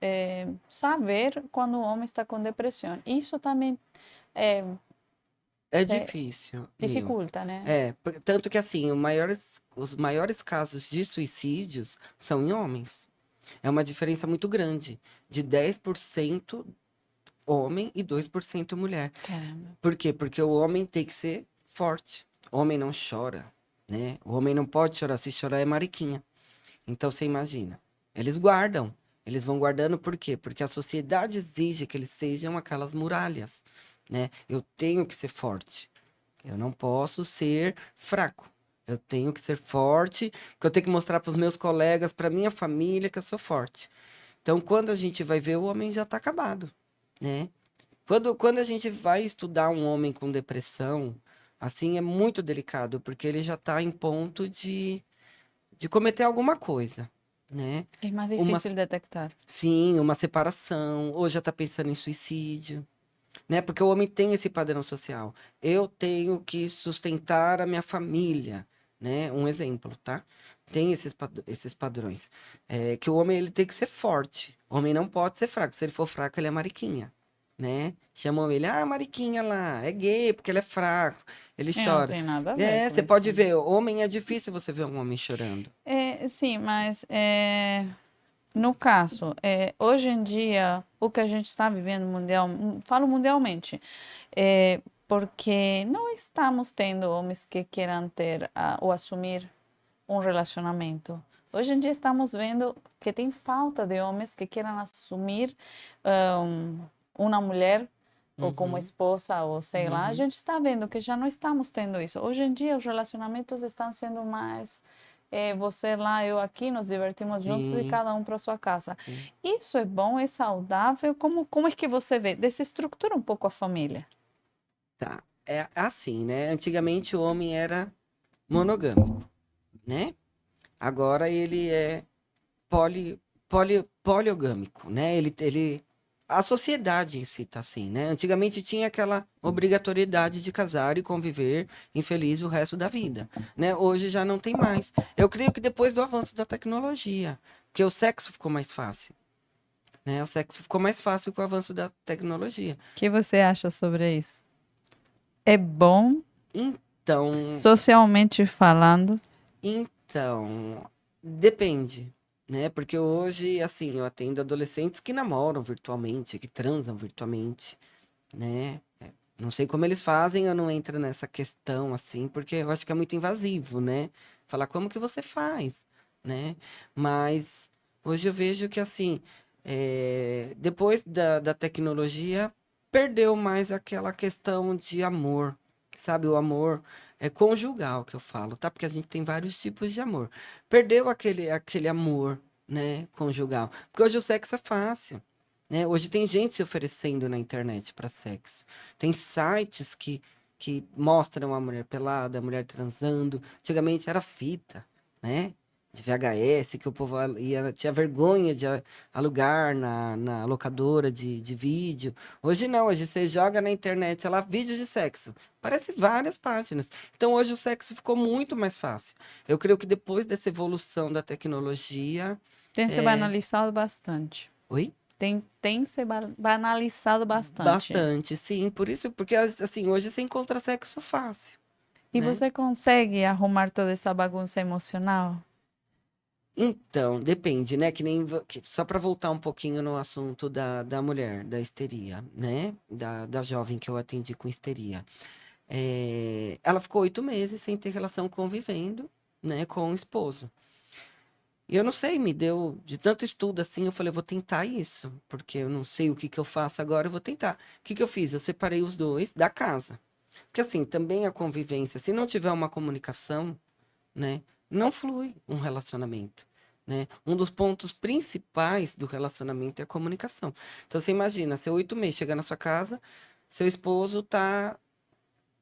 C: saber quando o homem está com depressão. Isso também é,
D: É
C: se-
D: difícil, Nil.
C: dificulta, né?
D: Tanto que assim, os maiores casos de suicídios são em homens. É uma diferença muito grande, de 10% homem e 2% mulher.
C: Caramba.
D: Por quê? Porque o homem tem que ser forte. O homem não chora, né? O homem não pode chorar. Se chorar é mariquinha. Então você imagina. Eles guardam. Eles vão guardando por quê? Porque a sociedade exige que eles sejam aquelas muralhas, né? Eu tenho que ser forte. Eu não posso ser fraco. Eu tenho que ser forte, porque eu tenho que mostrar para os meus colegas, para minha família, que eu sou forte. Então, quando a gente vai ver, o homem já está acabado, né? Quando a gente vai estudar um homem com depressão, assim, é muito delicado, porque ele já está em ponto de cometer alguma coisa, né?
C: É mais
D: Uma,
C: difícil detectar.
D: sim, uma separação, ou já está pensando em suicídio, né? Porque o homem tem esse padrão social. Eu tenho que sustentar a minha família, né? Um exemplo, tá? Tem esses padrões. Que o homem ele tem que ser forte. O homem não pode ser fraco. Se ele for fraco, ele é mariquinha, né? Chamam ele, mariquinha lá, é gay porque ele é fraco, ele
C: E não
D: chora.
C: tem nada a ver com
D: Você
C: isso.
D: pode ver, homem é difícil você ver um homem chorando.
C: Sim, mas no caso, hoje em dia, o que a gente está vivendo falo mundialmente, porque não estamos tendo homens que queiram ter ou assumir um relacionamento. Hoje em dia estamos vendo que tem falta de homens que queiram assumir uma mulher ou como
D: Uhum,
C: esposa ou sei lá. A
D: uhum.
C: gente está vendo que já não estamos tendo isso. Hoje em dia os relacionamentos estão sendo mais você lá, eu aqui, nos divertimos juntos e
D: Sim,
C: cada um para sua casa.
D: sim.
C: Isso é bom, é saudável? Como é que você vê? Desestrutura um pouco a família.
D: Tá. É assim, né? Antigamente o homem era monogâmico, né? Agora ele é poliogâmico, né? A sociedade em si tá assim, né? Antigamente tinha aquela obrigatoriedade de casar e conviver infeliz o resto da vida, né? Hoje já não tem mais. Eu creio que depois do avanço da tecnologia, porque o sexo ficou mais fácil, né? O sexo ficou mais fácil com o avanço da tecnologia.
C: O que você acha sobre isso? É bom,
D: Então,
C: socialmente falando?
D: Então, depende, né? Porque hoje, assim, eu atendo adolescentes que namoram virtualmente, que transam virtualmente, né? Não sei como eles fazem, eu não entro nessa questão, assim, porque eu acho que é muito invasivo, né? Falar como que você faz, né? Mas hoje eu vejo que, assim, depois da tecnologia, perdeu mais aquela questão de amor, sabe? O amor é conjugal que eu falo, tá? Porque a gente tem vários tipos de amor. Perdeu aquele amor, né? Conjugal. Porque hoje o sexo é fácil, né? Hoje tem gente se oferecendo na internet para sexo. Tem sites que mostram a mulher pelada, a mulher transando. Antigamente era fita, né? De VHS, que o povo tinha vergonha de alugar na locadora de vídeo. Hoje não, hoje você joga na internet lá vídeo de sexo. Parece várias páginas. Então hoje o sexo ficou muito mais fácil. Eu creio que depois dessa evolução da tecnologia.
C: Tem se
D: É...
C: banalizado bastante.
D: Oi?
C: Tem se banalizado bastante.
D: Bastante, sim. Por isso, porque assim, hoje você encontra sexo fácil,
C: E
D: né?
C: você consegue arrumar toda essa bagunça emocional?
D: Então, depende, né? Que nem só para voltar um pouquinho no assunto da mulher, da histeria, né? Da jovem que eu atendi com histeria. Ela ficou 8 meses sem ter relação convivendo, né, com o esposo. E eu não sei, me deu de tanto estudo assim, eu falei, eu vou tentar isso, porque eu não sei o que que eu faço agora, eu vou tentar. O que que eu fiz? Eu separei os dois da casa. Porque assim, também a convivência, se não tiver uma comunicação, né, não flui um relacionamento, né? Um dos pontos principais do relacionamento é a comunicação. Então você imagina, você 8 meses chega na sua casa, seu esposo tá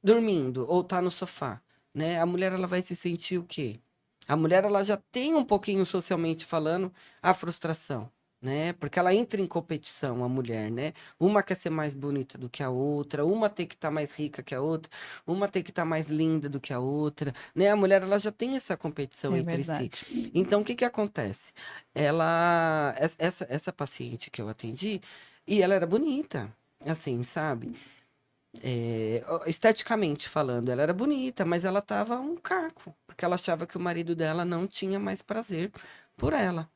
D: dormindo ou tá no sofá, né? A mulher ela vai se sentir o quê? A mulher ela já tem um pouquinho socialmente falando a frustração, né? Porque ela entra em competição, a mulher, né? Uma quer ser mais bonita do que a outra, uma tem que estar mais rica que a outra, uma tem que estar mais linda do que a outra, né? A mulher ela já tem essa competição
C: É
D: entre si.
C: verdade.
D: Então o que que acontece? Essa paciente que eu atendi, e ela era bonita, assim, sabe? Esteticamente falando, ela era bonita, mas ela tava um caco, porque ela achava que o marido dela não tinha mais prazer por ela.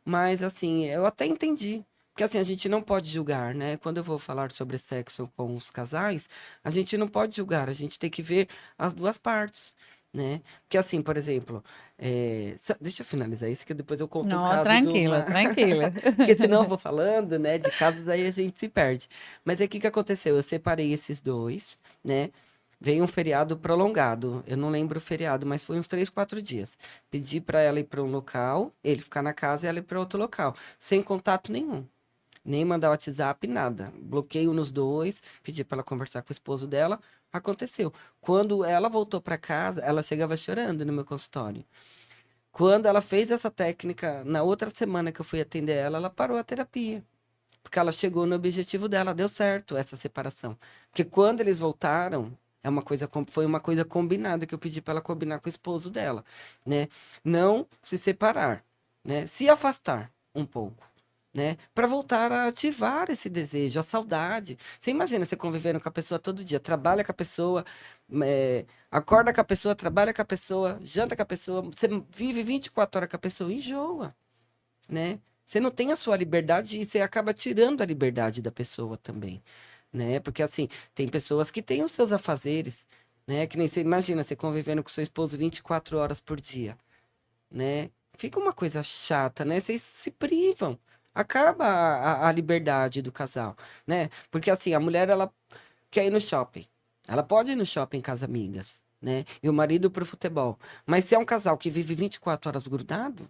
D: Mas assim, eu até entendi. Porque assim, a gente não pode julgar, né? Quando eu vou falar sobre sexo com os casais, a gente não pode julgar, a gente tem que ver as duas partes, né? Porque assim, por exemplo, deixa eu finalizar isso, que depois eu conto um
C: Não,
D: caso de
C: tranquila,
D: uma.
C: tranquila.
D: Porque senão eu vou falando, né, de casos, aí a gente se perde. Mas aí o que que aconteceu? Eu separei esses dois, né? Veio um feriado prolongado. Eu não lembro o feriado, mas foi uns 3, 4 dias. Pedi para ela ir para um local, ele ficar na casa e ela ir para outro local, sem contato nenhum. Nem mandar WhatsApp, nada. Bloqueio nos dois, pedi para ela conversar com o esposo dela. Aconteceu. Quando ela voltou para casa, ela chegava chorando no meu consultório. Quando ela fez essa técnica, na outra semana que eu fui atender ela, ela parou a terapia. Porque ela chegou no objetivo dela, deu certo essa separação. Porque quando eles voltaram, foi uma coisa combinada que eu pedi para ela combinar com o esposo dela, né? Não se separar, né? Se afastar um pouco, né? Para voltar a ativar esse desejo, a saudade. Você imagina você convivendo com a pessoa todo dia, trabalha com a pessoa, acorda com a pessoa, trabalha com a pessoa, janta com a pessoa, você vive 24 horas com a pessoa, enjoa, né? Você não tem a sua liberdade e você acaba tirando a liberdade da pessoa também, né? Porque assim, tem pessoas que têm os seus afazeres, né? Que nem você imagina você convivendo com seu esposo 24 horas por dia, né? Fica uma coisa chata, né? Vocês se privam. Acaba a liberdade do casal, né? Porque assim, a mulher ela quer ir no shopping. Ela pode ir no shopping com as amigas, né? E o marido pro futebol. Mas se é um casal que vive 24 horas grudado,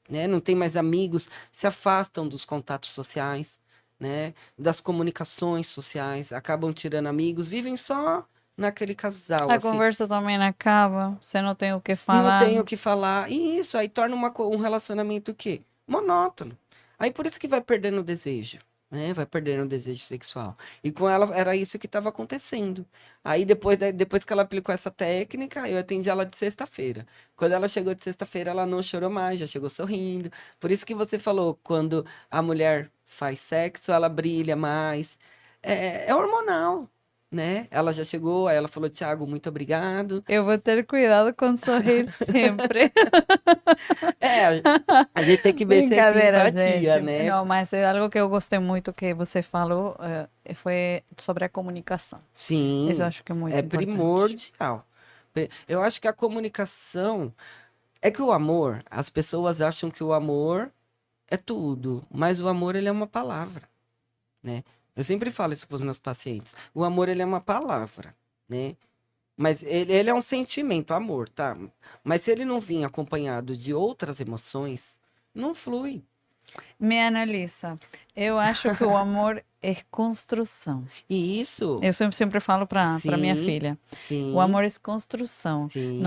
D: né? Não tem mais amigos, se afastam dos contatos sociais, né? Das comunicações sociais, acabam tirando amigos, vivem só naquele casal,
C: A
D: assim.
C: conversa também não acaba, você não tem o que
D: Não
C: falar.
D: tem o que falar. E isso aí torna um relacionamento o quê? Monótono. Aí por isso que vai perdendo o desejo, né? Vai perdendo o desejo sexual. E com ela era isso que estava acontecendo. Aí depois que ela aplicou essa técnica, eu atendi ela de sexta-feira. Quando ela chegou de sexta-feira, ela não chorou mais, já chegou sorrindo. Por isso que você falou, quando a mulher faz sexo, ela brilha mais. É hormonal, né? Ela já chegou, aí ela falou, Thiago, muito obrigado.
C: Eu vou ter cuidado com sorrir sempre.
D: É, a gente tem que ver se é
C: Brincadeira,
D: simpatia,
C: gente.
D: né?
C: Não, mas é algo que eu gostei muito que você falou, foi sobre a comunicação.
D: Sim,
C: Isso eu acho que é muito
D: é
C: importante.
D: primordial. Eu acho que a comunicação é que o amor, as pessoas acham que o amor é tudo, mas o amor ele é uma palavra, né? Eu sempre falo isso para os meus pacientes. O amor ele é uma palavra, né? Mas ele é um sentimento, amor, tá? Mas se ele não vir acompanhado de outras emoções, não flui.
C: Me analisa. Eu acho que o amor é construção.
D: E isso,
C: Eu sempre falo para minha
D: sim,
C: filha.
D: sim,
C: O amor é construção.
D: sim,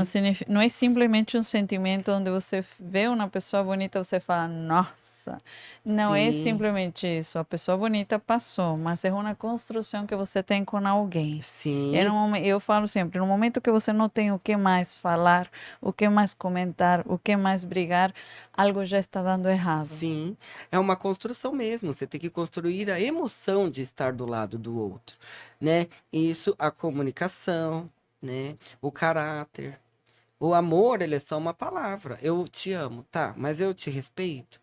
C: Não é simplesmente um sentimento onde você vê uma pessoa bonita e você fala, nossa. Não é
D: sim,
C: simplesmente isso. A pessoa bonita passou, mas é uma construção que você tem com alguém.
D: sim.
C: Eu falo sempre, no momento que você não tem o que mais falar, o que mais comentar, o que mais brigar, algo já está dando errado.
D: Sim, é uma construção mesmo. Você tem que construir a emoção de estar do lado do outro, né? Isso, a comunicação, né? O caráter. O amor, ele é só uma palavra. Eu te amo, tá? Mas eu te respeito.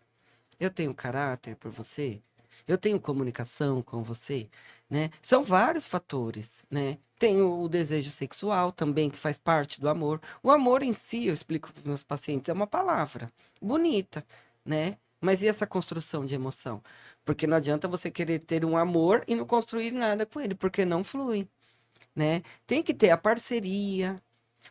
D: Eu tenho caráter por você. Eu tenho comunicação com você, né? São vários fatores, né? Tem o desejo sexual também, que faz parte do amor. O amor em si, eu explico para os meus pacientes, é uma palavra bonita, né? Mas e essa construção de emoção? Porque não adianta você querer ter um amor e não construir nada com ele, porque não flui, né? Tem que ter a parceria,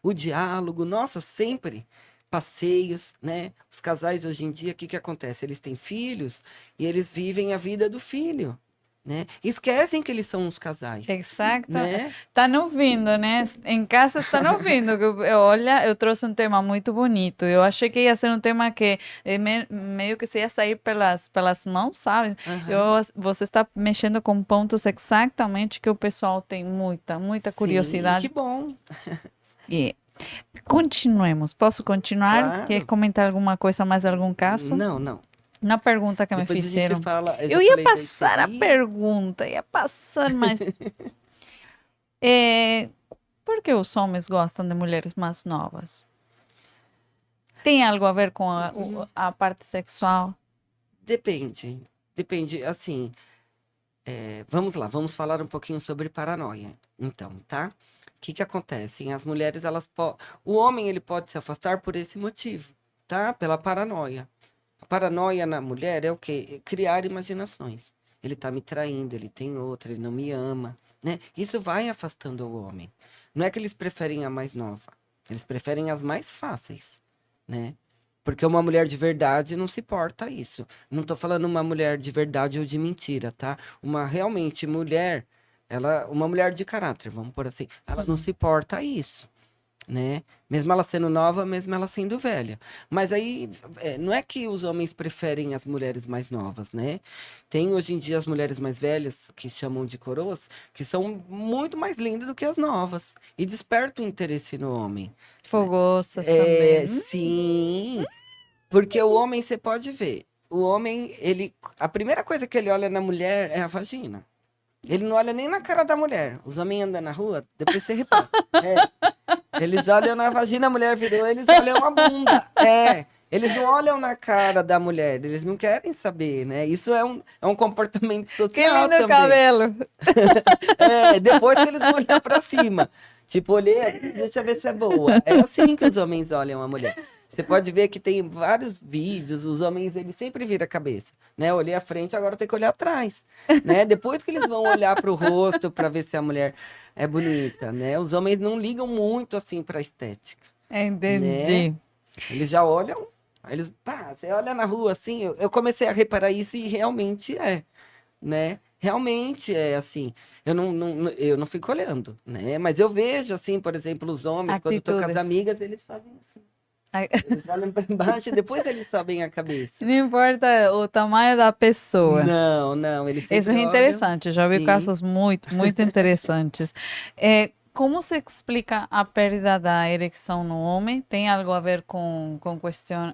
D: o diálogo, nossa, sempre passeios, né? Os casais hoje em dia, o que que acontece? Eles têm filhos e eles vivem a vida do filho, né? Esquecem que eles são uns casais,
C: Exato.
D: né?
C: Tá não ouvindo, né? Em casa estão ouvindo. Olha, eu trouxe um tema muito bonito. Eu achei que ia ser um tema que meio que se ia sair pelas mãos, sabe?
D: Aham.
C: Você está mexendo com pontos exatamente que o pessoal tem muita
D: Sim,
C: curiosidade.
D: que bom.
C: E continuemos. Posso continuar? Quer
D: Claro.
C: comentar alguma coisa, mais algum caso?
D: Não.
C: Na pergunta que me
D: Depois a gente
C: fizeram.
D: fala.
C: Eu
D: já
C: ia
D: falei da
C: passar a
D: histeria.
C: pergunta, ia passar, mas por que os homens gostam de mulheres mais novas? Tem algo a ver com a parte sexual?
D: Depende, assim, vamos lá, vamos falar um pouquinho sobre paranoia, então, tá? O que que acontece? As mulheres, o homem, ele pode se afastar por esse motivo, tá? Pela paranoia. A paranoia na mulher é o quê? Criar imaginações. Ele tá me traindo, ele tem outra, ele não me ama, né? Isso vai afastando o homem. Não é que eles preferem a mais nova, eles preferem as mais fáceis, né? Porque uma mulher de verdade não se porta isso. Não tô falando uma mulher de verdade ou de mentira, tá? Uma realmente mulher, uma mulher de caráter, vamos por assim, ela não se porta a isso, né? Mesmo ela sendo nova, mesmo ela sendo velha. Mas aí, não é que os homens preferem as mulheres mais novas, né? Tem hoje em dia as mulheres mais velhas, que chamam de coroas, que são muito mais lindas do que as novas. E desperta o interesse no homem.
C: Fogosas também.
D: Sim, porque o homem, você pode ver, o homem, a primeira coisa que ele olha na mulher é a vagina. Ele não olha nem na cara da mulher. Os homens andam na rua, depois você repara. Eles olham na vagina, a mulher virou, eles olham a bunda. Eles não olham na cara da mulher, eles não querem saber, né? Isso é um comportamento
C: Que
D: social
C: lindo
D: também.
C: cabelo!
D: Depois que eles vão olhar pra cima. Tipo, olhei, deixa eu ver se é boa. É assim que os homens olham a mulher. Você pode ver que tem vários vídeos, os homens, eles sempre viram a cabeça, né? Eu olhei à frente, agora tem que olhar atrás, né? Depois que eles vão olhar pro rosto para ver se a mulher é bonita, né? Os homens não ligam muito assim pra estética, né?
C: Entendi.
D: Eles já olham, aí eles, pá, você olha na rua assim, eu comecei a reparar isso e realmente é, né? Realmente é assim. Eu não fico olhando, né? Mas eu vejo assim, por exemplo, os homens, quando eu tô com as
C: Atitudes.
D: amigas, eles fazem assim.
C: Ai,
D: Eles olham para baixo e depois eles sobem a cabeça.
C: não importa o tamanho da pessoa.
D: Não, não, eles
C: Isso
D: sempre
C: é
D: olham.
C: interessante, eu já vi
D: Sim.
C: casos muito, muito interessantes. Como se explica a perda da ereção no homem? Tem algo a ver com questão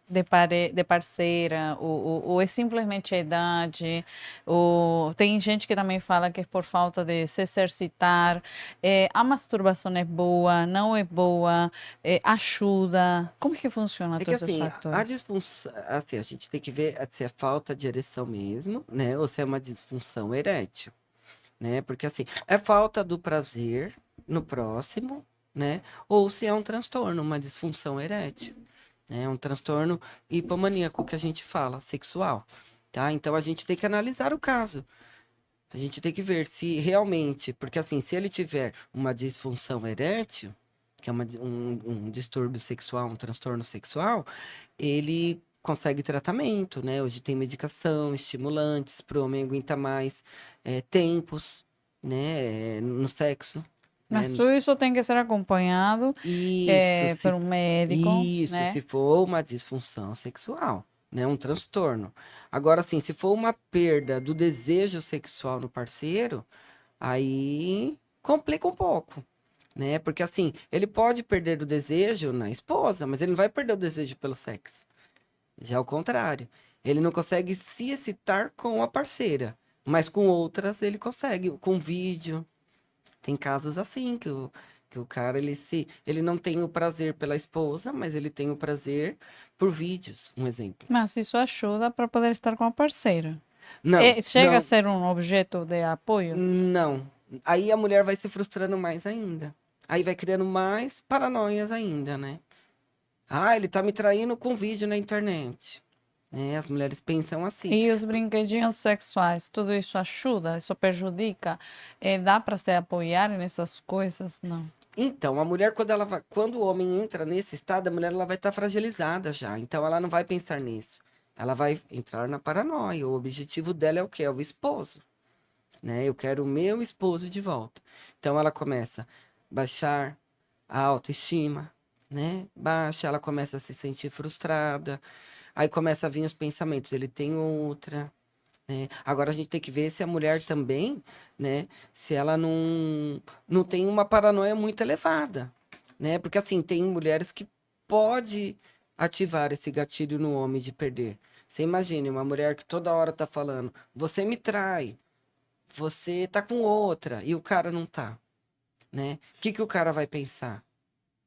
C: de parceira, ou é simplesmente a idade? Ou, tem gente que também fala que é por falta de se exercitar. A masturbação é boa, não é boa? Ajuda? Como que funciona
D: É que
C: todos esses
D: assim, a
C: fatores?
D: disfunção, assim, a gente tem que ver se é falta de ereção mesmo, né? Ou se é uma disfunção erétil, né? Porque assim, é falta do prazer no próximo, né? Ou se é um transtorno, uma disfunção erétil, né? Um transtorno hipomaníaco que a gente fala, sexual, tá? Então a gente tem que analisar o caso. A gente tem que ver se realmente, porque assim, se ele tiver uma disfunção erétil, que é um distúrbio sexual, um transtorno sexual, ele consegue tratamento, né? Hoje tem medicação, estimulantes para o homem aguentar mais tempos, né? No sexo, né?
C: Mas tudo isso tem que ser acompanhado
D: Isso,
C: por
D: se,
C: um médico,
D: isso,
C: né?
D: se for uma disfunção sexual, né? Um transtorno. Agora, assim, se for uma perda do desejo sexual no parceiro, aí complica um pouco, né? Porque, assim, ele pode perder o desejo na esposa, mas ele não vai perder o desejo pelo sexo. Já é o contrário. Ele não consegue se excitar com a parceira, mas com outras ele consegue, com vídeo. Tem casos assim que o cara ele não tem o prazer pela esposa, mas ele tem o prazer por vídeos, um exemplo.
C: Mas isso ajuda para poder estar com a parceira.
D: Não,
C: Chega a
D: não,
C: ser um objeto de apoio?
D: não. Aí a mulher vai se frustrando mais ainda. Aí vai criando mais paranoias ainda, né? Ah, ele tá me traindo com vídeo na internet. Né? As mulheres pensam assim.
C: E os brinquedinhos sexuais, tudo isso ajuda? Isso prejudica? Dá para se apoiar nessas coisas? Não.
D: Então, a mulher, quando o homem entra nesse estado, a mulher ela vai estar fragilizada já. Então, ela não vai pensar nisso. Ela vai entrar na paranoia. O objetivo dela é o quê? É o esposo, né? Eu quero o meu esposo de volta. Então, ela começa a baixar a autoestima, né? Baixa, ela começa a se sentir frustrada. Aí começa a vir os pensamentos, ele tem outra, né? Agora a gente tem que ver se a mulher também, né, se ela não tem uma paranoia muito elevada, né? Porque assim, tem mulheres que pode ativar esse gatilho no homem de perder. Você imagine uma mulher que toda hora tá falando, você me trai, você tá com outra, e o cara não tá, né? O que que o cara vai pensar?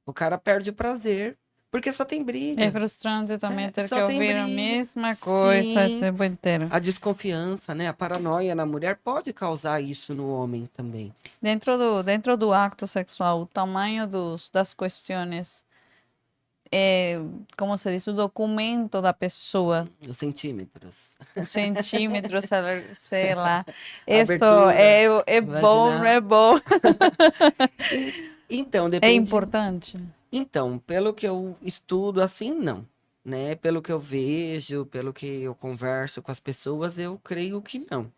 D: O cara perde o prazer, porque só tem
C: É
D: briga.
C: frustrante também ter que
D: Só tem
C: ouvir a
D: briga.
C: mesma coisa o
D: Sim.
C: tempo inteiro.
D: A desconfiança, né? A paranoia na mulher pode causar isso no homem também.
C: Dentro do acto sexual, o tamanho das questões, como se diz, o documento da pessoa,
D: Os centímetros.
C: os centímetros, sei lá. Isto
D: Abertura
C: é bom, não é
D: vaginal.
C: bom?
D: Então,
C: É
D: depende.
C: importante.
D: Então, pelo que eu estudo, assim, não. Né? Pelo que eu vejo, pelo que eu converso com as pessoas, eu creio que não.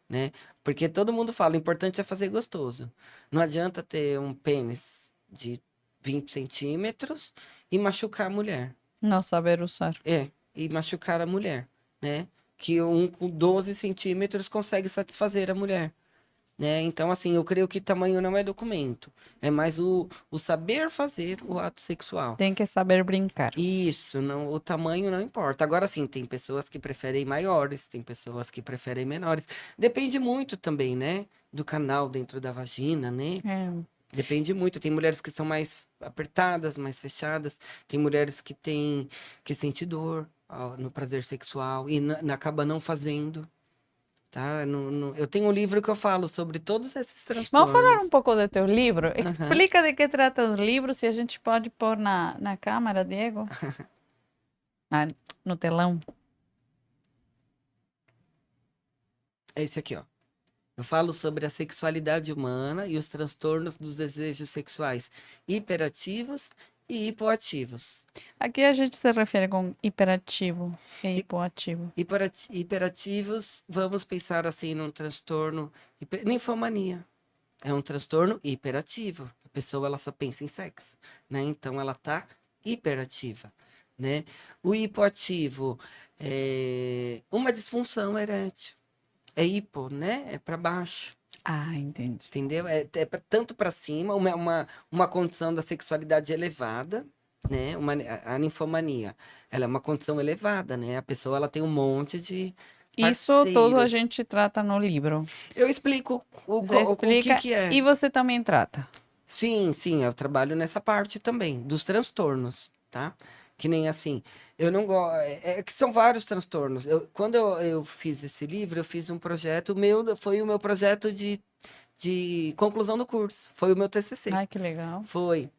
D: Né? Porque todo mundo fala, o importante é fazer gostoso. Não adianta ter um pênis de 20 centímetros e machucar a mulher.
C: Não saber usar.
D: E machucar a mulher, né? Que um com 12 centímetros consegue satisfazer a mulher, né? Então, assim, eu creio que tamanho não é documento. É mais o saber fazer o ato sexual.
C: Tem que saber brincar.
D: Isso, não, o tamanho não importa. Agora, sim, tem pessoas que preferem maiores, tem pessoas que preferem menores. Depende muito também, né? Do canal dentro da vagina, né?
C: É.
D: Depende muito. Tem mulheres que são mais apertadas, mais fechadas. Tem mulheres que sentem dor no prazer sexual e acaba não fazendo, tá? Eu tenho um livro que eu falo sobre todos esses
C: Vamos falar um
D: transtornos.
C: pouco do teu livro?
D: Aham.
C: Explica de que trata o livro, se a gente pode pôr na câmera, Diego. No telão.
D: É esse aqui, ó. Eu falo sobre a sexualidade humana e os transtornos dos desejos sexuais hiperativos e hipoativos.
C: A que a gente se refere com hiperativo e hipoativo?
D: Hiperativos, vamos pensar assim num transtorno, ninfomania. É um transtorno hiperativo. A pessoa ela só pensa em sexo, né? Então ela tá hiperativa, né? O hipoativo é uma disfunção erétil. É hipo, né? É para baixo.
C: Ah, entendi.
D: Entendeu? Tanto para cima, uma condição da sexualidade elevada, né? A ninfomania, ela é uma condição elevada, né? A pessoa ela tem um monte de
C: Isso tudo a
D: parceiros.
C: gente trata no livro.
D: Eu explico
C: Você
D: o que
C: explica
D: que é.
C: e você também trata.
D: Sim, sim, eu trabalho nessa parte também, dos transtornos, tá? Que nem assim, eu não gosto. É que são vários transtornos. Quando eu fiz esse livro, eu fiz um projeto, foi o meu projeto de conclusão do curso, foi o meu TCC,
C: Ai, que legal.
D: foi,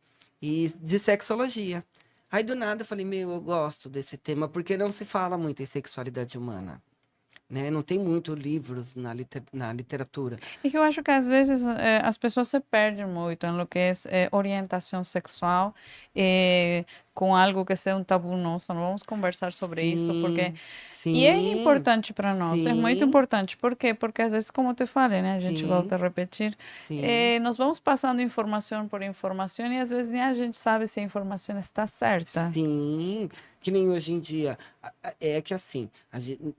D: e de sexologia. Aí do nada eu falei, eu gosto desse tema, porque não se fala muito em sexualidade humana, né? Não tem muito livros na literatura.
C: É que eu acho que às vezes as pessoas se perdem muito em lo que é orientação sexual com algo que seja um tabu. Nossa, não vamos conversar sobre isso, porque...
D: Sim,
C: E é
D: sim,
C: importante para nós, é muito
D: sim,
C: importante. Por quê? Porque às vezes, como eu te falei, né? A gente
D: sim,
C: volta a repetir,
D: sim,
C: nós vamos passando informação por informação e às vezes nem a gente sabe se a informação está certa.
D: sim. Que nem hoje em dia. É que assim,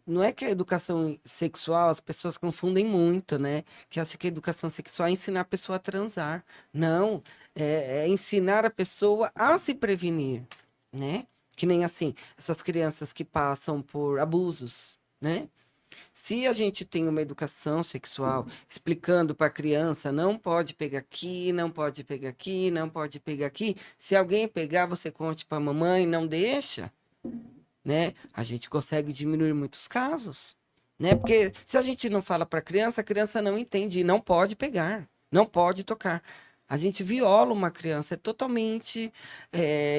D: não é que a educação sexual, as pessoas confundem muito, né? Que acham que a educação sexual é ensinar a pessoa a transar. Não, é ensinar a pessoa a se prevenir, né? Que nem assim, essas crianças que passam por abusos, né? Se a gente tem uma educação sexual explicando para a criança, não pode pegar aqui, não pode pegar aqui, não pode pegar aqui. Se alguém pegar, você conte para a mamãe, não deixa, né? A gente consegue diminuir muitos casos, né? Porque se a gente não fala para a criança não entende e não pode pegar, não pode tocar. A gente viola uma criança, é totalmente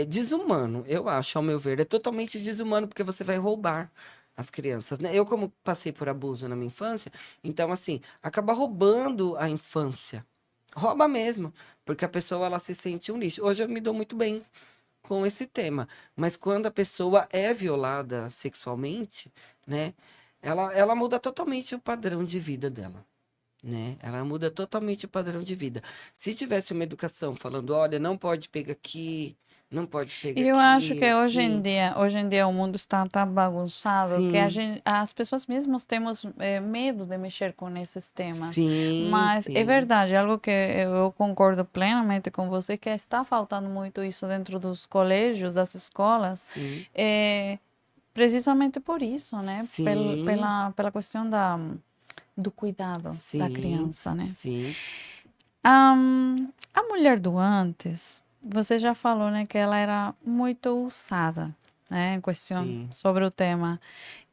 D: desumano, eu acho, ao meu ver. É totalmente desumano porque você vai roubar as crianças, né? Eu, como passei por abuso na minha infância, então, assim, acaba roubando a infância. Rouba mesmo, porque a pessoa, ela se sente um lixo. Hoje eu me dou muito bem com esse tema, mas quando a pessoa é violada sexualmente, né? Ela muda totalmente o padrão de vida dela, né? Ela muda totalmente o padrão de vida. Se tivesse uma educação falando, olha, não pode pegar aqui, não pode pegar
C: E eu acho
D: aqui,
C: que
D: aqui.
C: hoje em dia o mundo está tão bagunçado que
D: Sim,
C: as pessoas mesmas temos medo de mexer com esses temas.
D: sim,
C: Mas é
D: sim,
C: verdade, algo que eu concordo plenamente com você, que está faltando muito isso dentro dos colégios, das escolas,
D: sim,
C: é, precisamente por isso, né?
D: sim,
C: Pela questão do cuidado da
D: sim,
C: criança, né?
D: sim,
C: A mulher do antes, você já falou, né, que ela era muito usada, né, em questão
D: sim.
C: sobre o tema.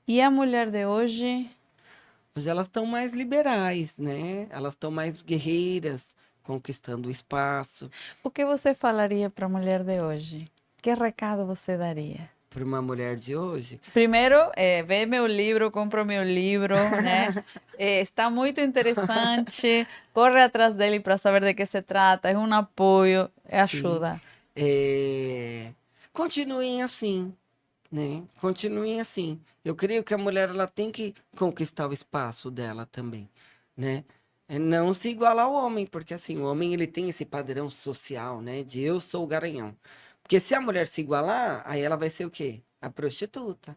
C: E a mulher de hoje,
D: Hoje elas estão mais liberais, né? Elas estão mais guerreiras, conquistando o espaço.
C: o que você falaria para a mulher de hoje? Que recado você daria?
D: Para uma mulher de hoje,
C: Primeiro, vê meu livro, compra o meu livro, né? Está muito interessante. Corre atrás dele para saber de que se trata. É um apoio, é
D: sim,
C: ajuda.
D: é, continuem assim, né? Continuem assim. Eu creio que a mulher ela tem que conquistar o espaço dela também, né? Não se igualar ao homem, porque assim, o homem ele tem esse padrão social, né? De eu sou o garanhão. Porque se a mulher se igualar, aí ela vai ser o quê? A prostituta,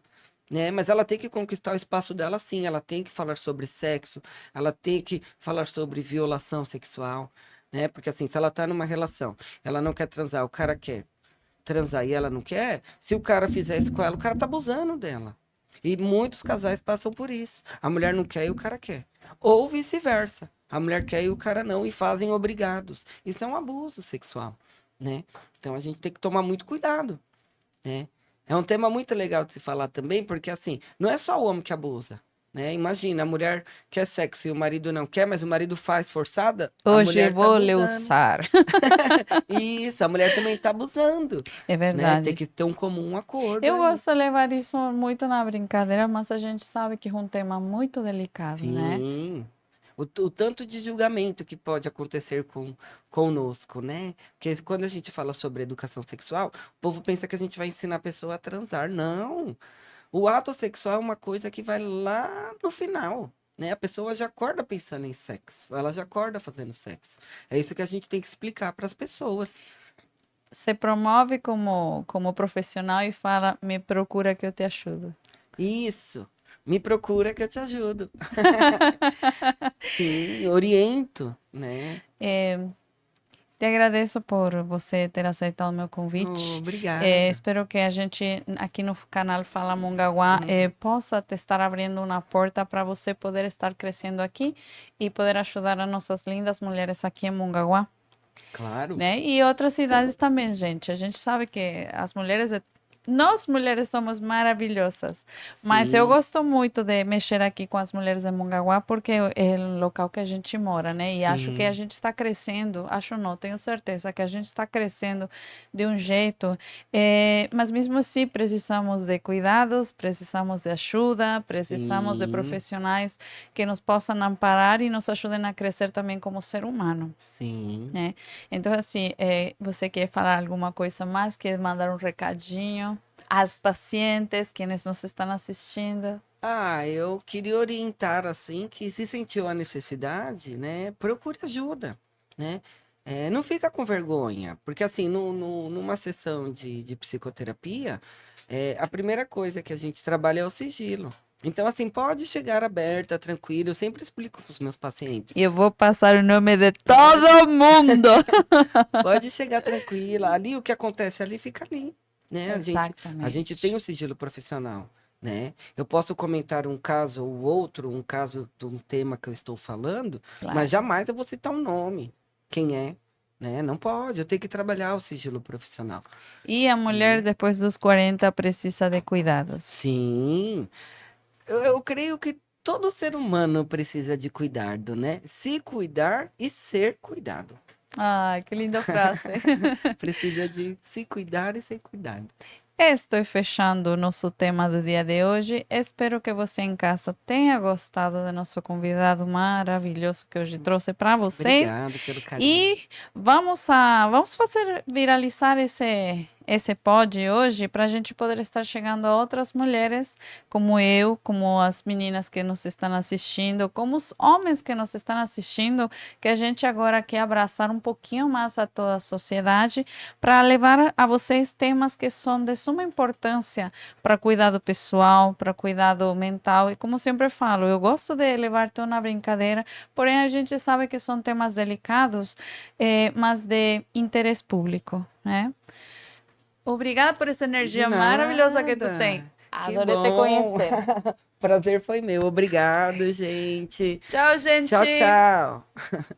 D: né? Mas ela tem que conquistar o espaço dela sim, ela tem que falar sobre sexo, ela tem que falar sobre violação sexual, né? Porque assim, se ela tá numa relação, ela não quer transar, o cara quer transar e ela não quer, se o cara fizer isso com ela, o cara tá abusando dela. E muitos casais passam por isso. A mulher não quer e o cara quer. Ou vice-versa. A mulher quer e o cara não, e fazem obrigados. Isso é um abuso sexual, né? Então a gente tem que tomar muito cuidado, né? É um tema muito legal de se falar também, porque assim, não é só o homem que abusa, né? Imagina, a mulher quer sexo e o marido não quer, mas o marido faz forçada, a
C: Hoje
D: mulher tá
C: vou lhe
D: abusando.
C: usar.
D: Isso, a mulher também tá abusando,
C: É
D: né? Tem
C: verdade.
D: que ter um comum acordo
C: Eu
D: aí.
C: gosto de levar isso muito na brincadeira, mas a gente sabe que é um tema muito delicado, né?
D: Sim. o tanto de julgamento que pode acontecer conosco, né? Porque quando a gente fala sobre educação sexual, o povo pensa que a gente vai ensinar a pessoa a transar. Não! O ato sexual é uma coisa que vai lá no final, né? A pessoa já acorda pensando em sexo, ela já acorda fazendo sexo. É isso que a gente tem que explicar para as pessoas.
C: Se promove como profissional e fala, me procura que eu te ajudo.
D: Isso. Me procura que eu te ajudo. Sim, oriento, né?
C: Te agradeço por você ter aceitado o meu convite.
D: Obrigada.
C: Espero que a gente aqui no canal Fala Mongaguá possa te estar abrindo uma porta para você poder estar crescendo aqui e poder ajudar as nossas lindas mulheres aqui em Mongaguá,
D: Claro.
C: né? E outras cidades também, gente. A gente sabe que as mulheres nós mulheres somos maravilhosas, mas eu
D: Sim.
C: gosto muito de mexer aqui com as mulheres de Mongaguá porque é o local que a gente mora, né? E acho que a gente está crescendo, acho não, tenho certeza que a gente está crescendo de um jeito, mas mesmo assim precisamos de cuidados, precisamos de ajuda, precisamos de
D: Sim.
C: profissionais que nos possam amparar e nos ajudem a crescer também como ser humano,
D: Sim.
C: né? Então, assim, você quer falar alguma coisa mais? Quer mandar um recadinho às pacientes, quienes nos estão assistindo?
D: Eu queria orientar, assim, que se sentiu a necessidade, né, procure ajuda, né? Não fica com vergonha, porque, assim, numa sessão de psicoterapia, a primeira coisa que a gente trabalha é o sigilo. Então, assim, pode chegar aberta, tranquila, eu sempre explico para os meus pacientes.
C: Eu vou passar o nome de todo mundo.
D: Pode chegar tranquila, ali o que acontece ali fica ali, né? A gente
C: Exatamente.
D: tem o sigilo profissional, né? Eu posso comentar um caso ou outro, um caso de um tema que eu estou falando,
C: Claro.
D: mas jamais eu vou citar um nome, quem é, né? Não pode, eu tenho que trabalhar o sigilo profissional.
C: E a mulher depois dos 40 precisa de cuidados.
D: Sim, eu creio que todo ser humano precisa de cuidado, né? Se cuidar e ser cuidado.
C: Ai, que linda frase.
D: Precisa de se cuidar e ser cuidado.
C: Estou fechando o nosso tema do dia de hoje. Espero que você em casa tenha gostado do nosso convidado maravilhoso que hoje trouxe para vocês.
D: Obrigado pelo carinho.
C: E vamos fazer viralizar esse pod hoje para a gente poder estar chegando a outras mulheres como eu, como as meninas que nos estão assistindo, como os homens que nos estão assistindo, que a gente agora quer abraçar um pouquinho mais a toda a sociedade para levar a vocês temas que são de suma importância para cuidado pessoal, para cuidado mental. E como sempre falo, eu gosto de levar tudo na brincadeira, porém a gente sabe que são temas delicados, mas de interesse público, né? Obrigada por essa energia
D: De
C: maravilhosa que tu
D: nada.
C: tem.
D: Que
C: Adorei te
D: bom.
C: conhecer.
D: Prazer foi meu. Obrigado, gente.
C: Tchau, gente.
D: Tchau, tchau.